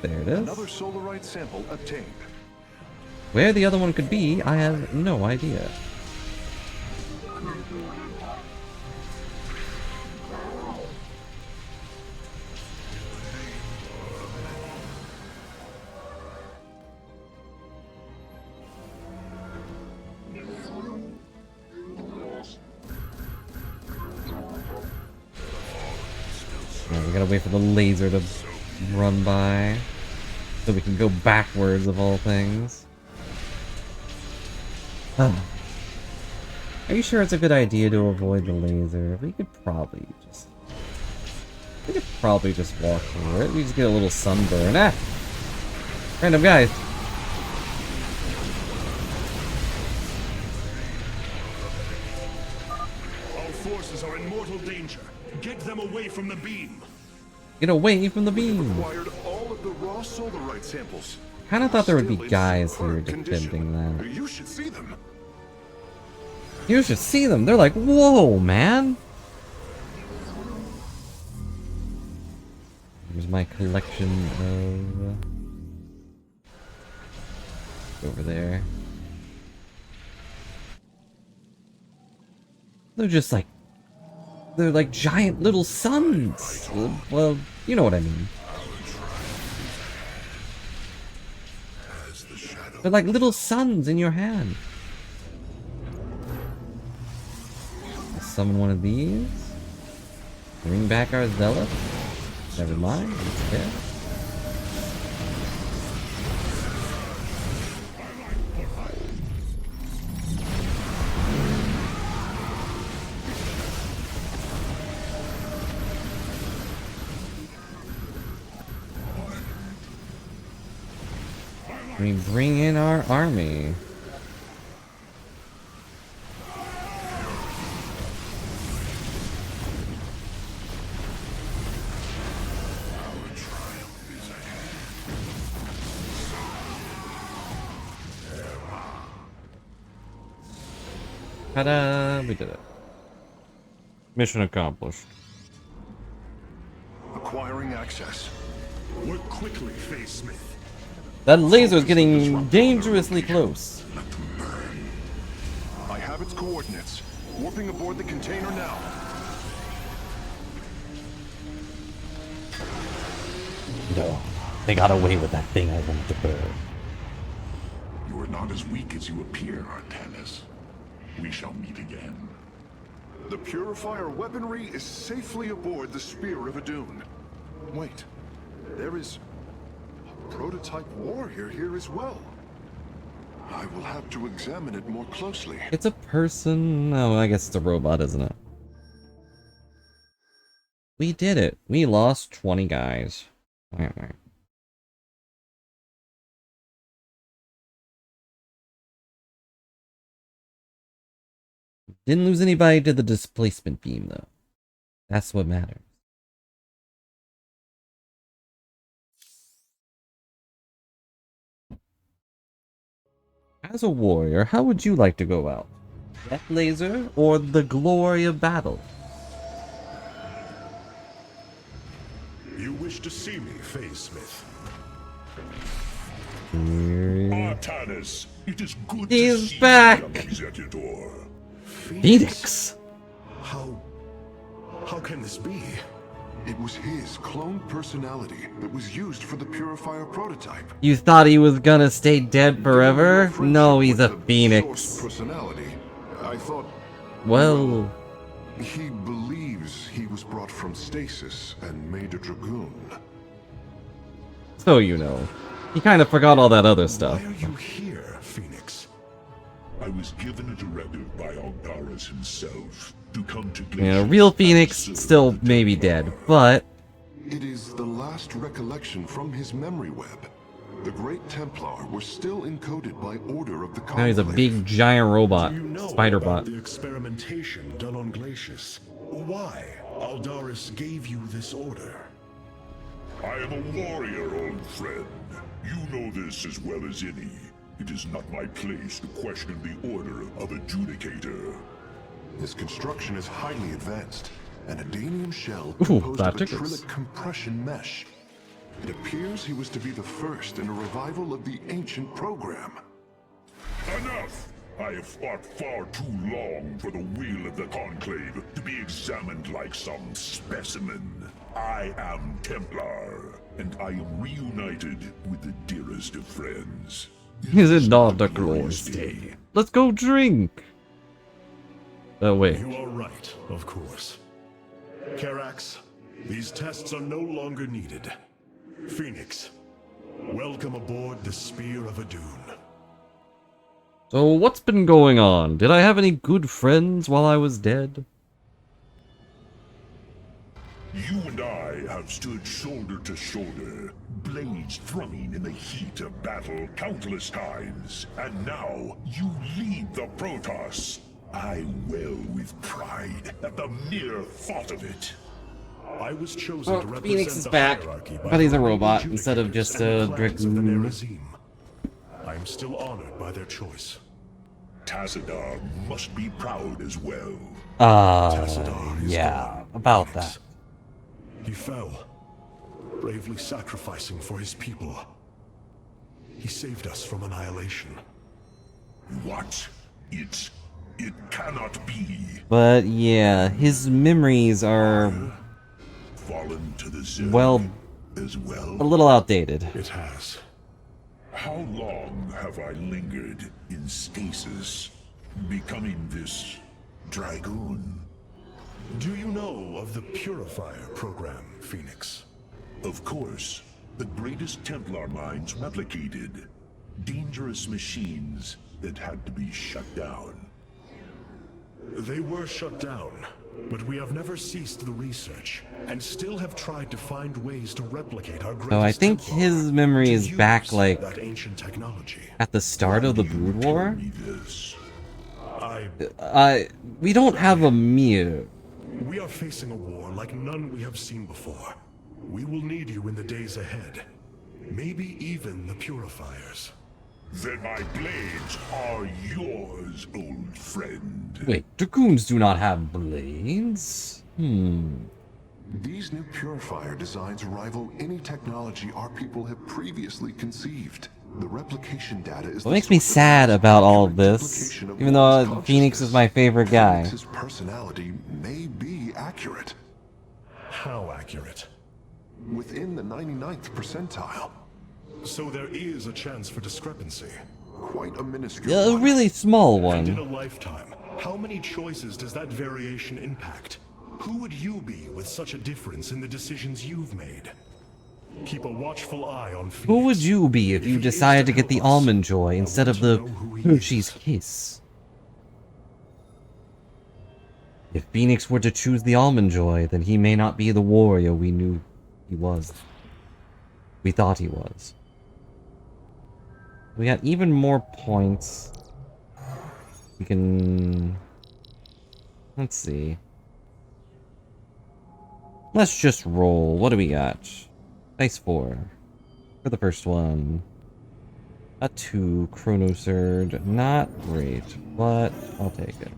There it is. Another solarite sample obtained. Where the other one could be, I have no idea. gotta wait for the laser to run by. So we can go backwards of all things. Are you sure it's a good idea to avoid the laser? We could probably just walk through it. We just get a little sunburn. Ah! Random guys. Our forces are in mortal danger. Get them away from the beam. Get away from the beam. Acquired all of the raw solarite samples. Kinda thought there would be Still in guys here superb defending condition. that. You should see them. You should see them. They're like, whoa, man. Here's my collection of... over there. They're just like... they're like giant little suns. Well, you know what I mean. They're like little suns in your hand. Let's summon one of these. Bring back our zealot. Never mind, it's dead. We bring in our army. Ta-da! We did it. Mission accomplished. Acquiring access. Work quickly, Faye Smith. That laser is getting dangerously close. I have its coordinates. Warping aboard the container now. No, they got away with that thing I wanted to burn. You are not as weak as you appear, Artanis. We shall meet again. The Purifier weaponry is safely aboard the Spear of Adun. Wait, there is a prototype warrior here as well. I will have to examine it more closely. It's a person. No, I guess it's a robot, isn't it? We did it. We lost 20 guys. Alright. Didn't lose anybody to the displacement beam, though. That's what matters. As a warrior, how would you like to go out? Death laser or the glory of battle? You wish to see me, Faye Smith? Artanis, it is good He's to see back! you, Executor. Phoenix! How can this be? It was his cloned personality that was used for the Purifier prototype. You thought he was gonna stay dead forever? No, he's a phoenix. Source personality. I thought... Well... He believes he was brought from stasis and made a dragoon. So you know. He kind of forgot all that other stuff. Why are you here, Phoenix? I was given a directive by Aldaris himself to come to Yeah, real Phoenix still maybe dead, but... It is the last recollection from his memory web. The Great Templar were still encoded by order of the Conclave. Now he's a big giant robot. Do you know Spider about bot. the experimentation done on Glacius? Why Aldaris gave you this order? I am a warrior, old friend. You know this as well as any. It is not my place to question the order of Adjudicator. His construction is highly advanced. An Adanium shell Ooh, composed that of a tickles. trillic compression mesh. It appears he was to be the first in a revival of the ancient program. Enough! I have fought far too long for the will of the Conclave to be examined like some specimen. I am Templar, and I am reunited with the dearest of friends. Is it not a glorious day? Let's go drink! Oh, wait. You are right, of course. Karax, These tests are no longer needed. Phoenix, welcome aboard the Spear of Adun. So what's been going on? Did I have any good friends while I was dead? You and I have stood shoulder to shoulder, blades thrumming in the heat of battle countless times. And now, you lead the Protoss. I wail with pride at the mere thought of it. I was chosen to represent Phoenix is the back, hierarchy but he's a by the robot instead of just a clans of the Dragoon. Nerazim. I am still honored by their choice. Tassadar must be proud as well. Tassadar is Yeah, gone, about Phoenix. that. He fell, bravely sacrificing for his people. He saved us from annihilation. What? It cannot be. But yeah, his memories are, Fallen to the Zerg well, as well. a little outdated. It has. How long have I lingered in stasis, becoming this dragoon? Do you know of the Purifier program, Phoenix? Of course, the greatest Templar minds replicated. Dangerous machines that had to be shut down. They were shut down, but we have never ceased the research, and still have tried to find ways to replicate our greatest So I think Templar, his memory to is back, use like, that ancient technology. at the start of the Brood War. I... We don't have a mirror. We are facing a war like none we have seen before. We will need you in the days ahead. Maybe even the Purifiers. Then my blades are yours, old friend. Wait, Dragoons do not have blades? These new purifier designs rival any technology our people have previously conceived. The replication data is What makes me sad about all of this, even though Phoenix is my favorite guy. Phoenix's personality may be accurate. How accurate? Within the 99th percentile. So there is a chance for discrepancy. Quite a minuscule A one. really small And in a one. lifetime, how many choices does that variation impact? Who would you be with such a difference in the decisions you've made? Keep a watchful eye on Phoenix. Who would you be if you he is decided to get the help us, Almond Joy I instead want of to the know who he Hershey's is. Kiss? If Phoenix were to choose the Almond Joy, then he may not be the warrior we knew he was. We thought he was. We got even more points. We can... Let's see. Let's just roll. What do we got? Dice 4. For the first one. A 2. Chrono Surge. Not great, but I'll take it.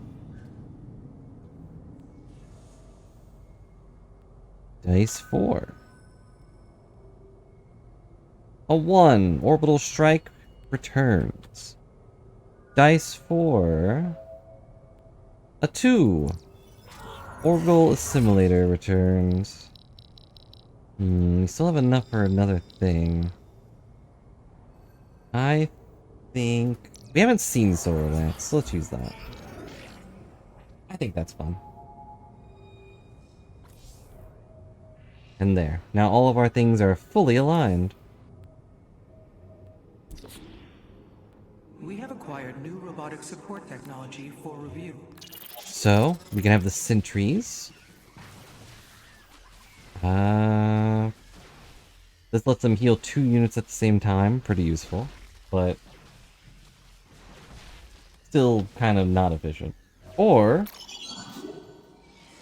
Dice 4. A 1. Orbital Strike returns. Dice 4. A 2. Orbital Assimilator returns. We still have enough for another thing. I think... We haven't seen Solar Lance, so let's use that. I think that's fun. And there. Now all of our things are fully aligned. We have acquired new robotic support technology for review. So, we can have the sentries. This lets them heal 2 units at the same time. Pretty useful. But still kind of not efficient. Or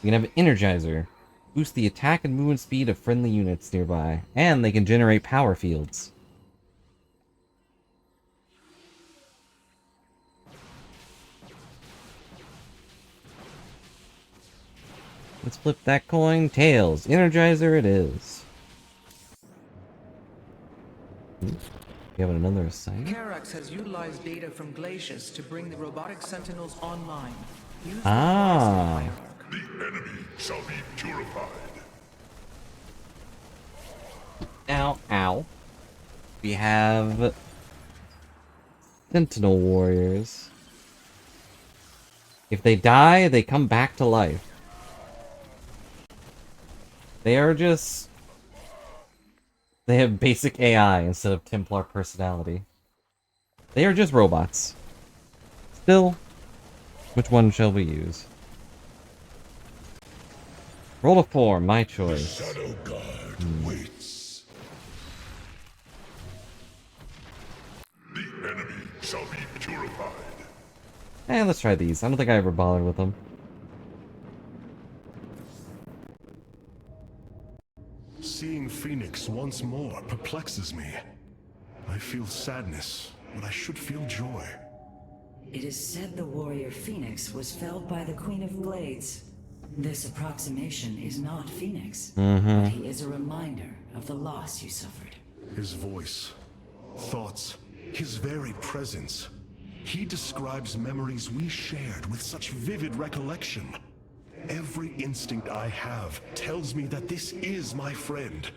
we can have an Energizer. Boost the attack and movement speed of friendly units nearby. And they can generate power fields. Let's flip that coin. Tails. Energizer it is. We have another assignment. Karax has utilized data from glaciers to bring the robotic sentinels online. Use Ah. The enemy shall be purified. Ow, ow. We have Sentinel Warriors. If they die, they come back to life. They are just... They have basic AI instead of Templar personality. They are just robots. Still, which one shall we use? Roll a 4, my choice. The Shadow Guard waits. The enemy shall be purified. Let's try these. I don't think I ever bothered with them. Seeing Phoenix once more perplexes me. I feel sadness, but I should feel joy. It is said the warrior Phoenix was felled by the Queen of Glades. This approximation is not Phoenix, but he is a reminder of the loss you suffered. His voice, thoughts, his very presence. He describes memories we shared with such vivid recollection. Every instinct I have tells me that this is my friend,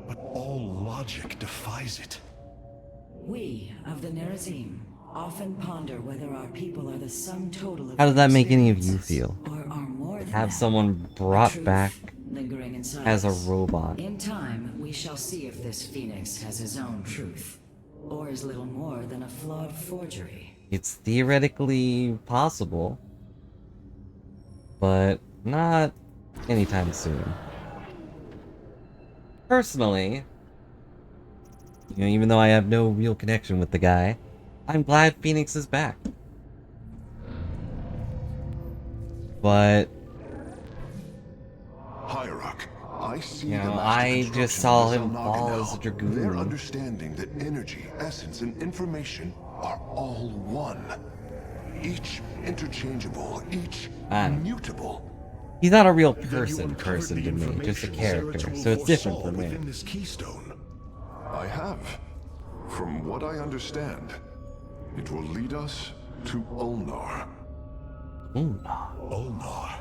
but all logic defies it. We of the Nerazim often ponder whether our people are the sum total of How does that make any of you experiences, feel? or are more than Have that. someone The brought truth back lingering inside as a us. robot. In time, we shall see if this Phoenix has his own truth, or is little more than a flawed forgery. It's theoretically possible, but not anytime soon. Personally, even though I have no real connection with the guy, I'm glad Phoenix is back. But Hierarch, I see You the know, master I construction just saw of the him Zelnaga fall now. as a dragoon. Their understanding that energy, essence, and information are all one. Each interchangeable, each immutable. he's not a real Then you person uncovered the to me, just a information character, Zeratul so it's different foresaw for me. within this keystone. I have. From what I understand, it will lead us to Ulnar. Ulnar.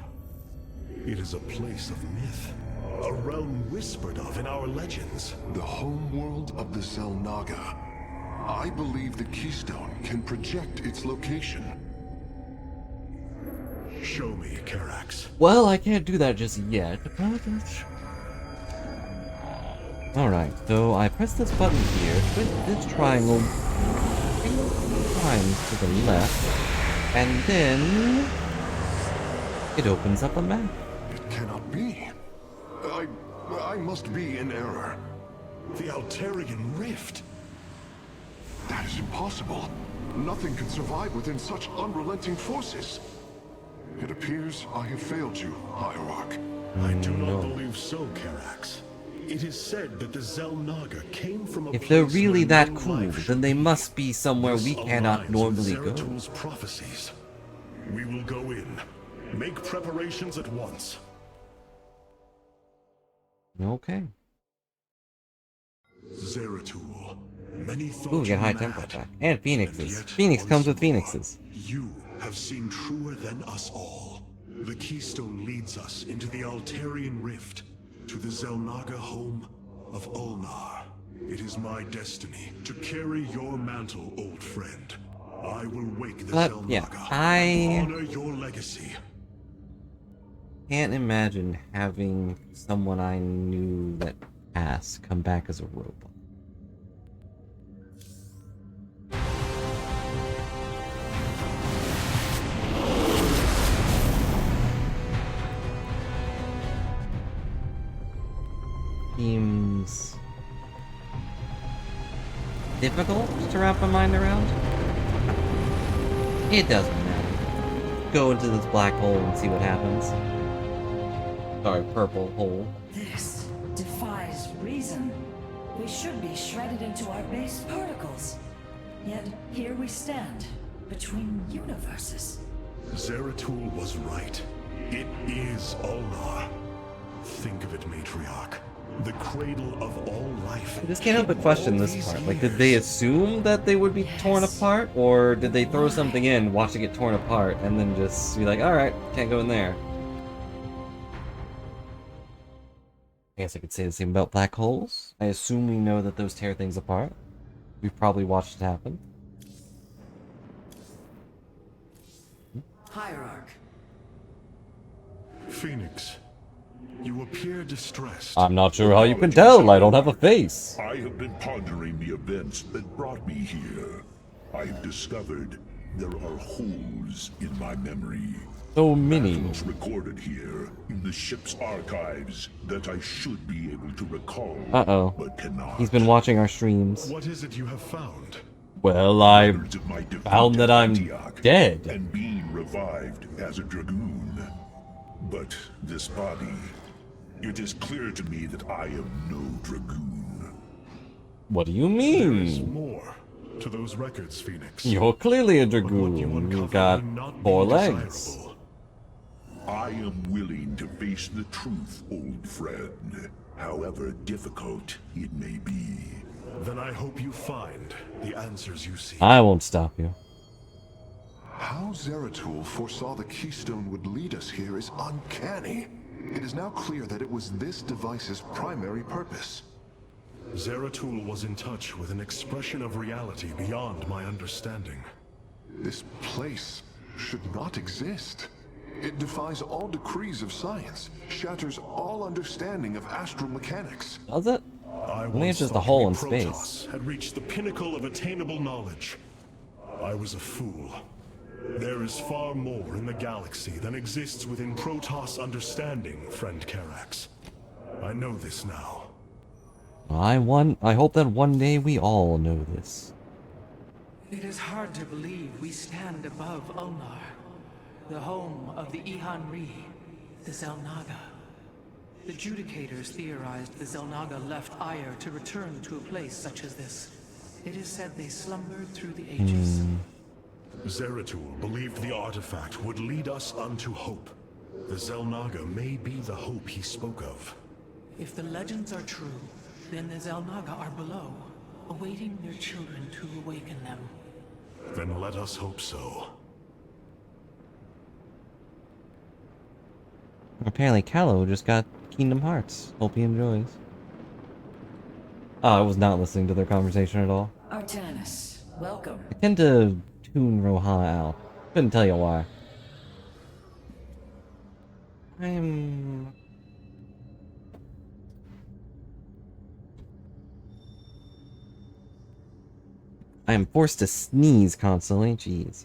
It is a place of myth. A realm whispered of in our legends. The homeworld of the Zelnaga. I believe the keystone can project its location. Show me, Karax. Well, I can't do that just yet, but alright, so I press this button here, twist this triangle 3 times to the left, and then it opens up a map. It cannot be. I must be in error. The Altarian Rift. That is impossible. Nothing can survive within such unrelenting forces. It appears I have failed you, Hierarch. I do not believe so, Karax. It is said that the Zelnaga came from a If they're place really where that no cool, life then they should be. must be somewhere This we cannot aligns normally with go. Zeratul's prophecies. We will go in. Make preparations at once. Okay. Zeratul. Many thought Ooh, we you get high mad, tempo attack. And phoenixes. yet Phoenix comes with once more, phoenixes. You have seen truer than us all. The keystone leads us into the Altarian Rift, to the Zelnaga home of Ulnar. It is my destiny to carry your mantle, old friend. I will wake the Zelnaga yeah, and honor your legacy. Can't imagine having someone I knew that passed come back as a robot. Seems difficult to wrap my mind around. It doesn't matter. Go into this black hole and see what happens. Sorry, purple hole. This defies reason. We should be shredded into our base particles. Yet here we stand, between universes. Zeratul was right. It is Ulnar. Think of it, Matriarch. The cradle of all life. I just can't help but question All this these part. Like, did they assume that they would be torn apart? Or did they throw something in, watch it get torn apart, and then just be like, alright, can't go in there? I guess I could say the same about black holes. I assume we know that those tear things apart. We've probably watched it happen. Hierarch. Phoenix, You appear distressed. I'm not sure how you can tell. I don't have a face. I have been pondering the events that brought me here. I've discovered there are holes in my memory. So many. Battles recorded here in the ship's archives that I should be able to recall, but cannot. He's been watching our streams. What is it you have found? Well, I found that I'm dead. And being revived as a dragoon. But this body, it is clear to me that I am no dragoon. What do you There is mean? more to those records, Phoenix. You're clearly a dragoon. You've got 4 legs. I am willing to face the truth, old friend, however difficult it may be. Then I hope you find the answers you seek. I won't stop you. How Zeratul foresaw the Keystone would lead us here is uncanny. It is now clear that it was this device's primary purpose. Zeratul was in touch with an expression of reality beyond my understanding. This place should not exist. It defies all decrees of science, shatters all understanding of astral mechanics. Does it? I think it's just a hole in space. Had reached the pinnacle of attainable knowledge. I was a fool. There is far more in the galaxy than exists within Protoss understanding, friend Karax. I know this now. I hope that one day we all know this. It is hard to believe we stand above Ulnar, the home of the Ihan-Ri, the Zelnaga. The Judicators theorized the Zelnaga left Ire to return to a place such as this. It is said they slumbered through the ages. Zeratul believed the artifact would lead us unto hope. The Zelnaga may be the hope he spoke of. If the legends are true, then the Zelnaga are below, awaiting their children to awaken them. Then let us hope so. Apparently Callow just got Kingdom Hearts. Hope he enjoys. Oh, I was not listening to their conversation at all. Artanis, welcome. I tend to tune Rohana out. Couldn't tell you why. I am forced to sneeze constantly. Jeez.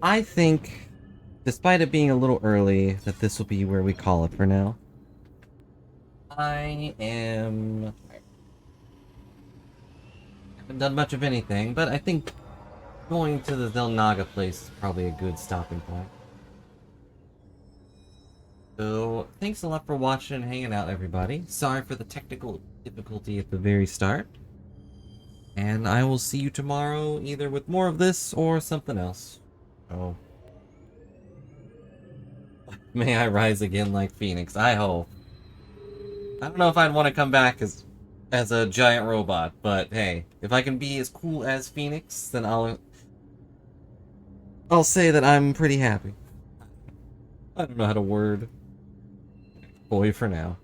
I think, despite it being a little early, that this will be where we call it for now. I haven't done much of anything, but I think going to the Zelnaga place is probably a good stopping point. So, thanks a lot for watching and hanging out, everybody. Sorry for the technical difficulty at the very start. And I will see you tomorrow, either with more of this or something else. Oh. May I rise again like Phoenix, I hope. I don't know if I'd want to come back as a giant robot, but hey, if I can be as cool as Phoenix, then I'll say that I'm pretty happy. I don't know how to word. Boy for now.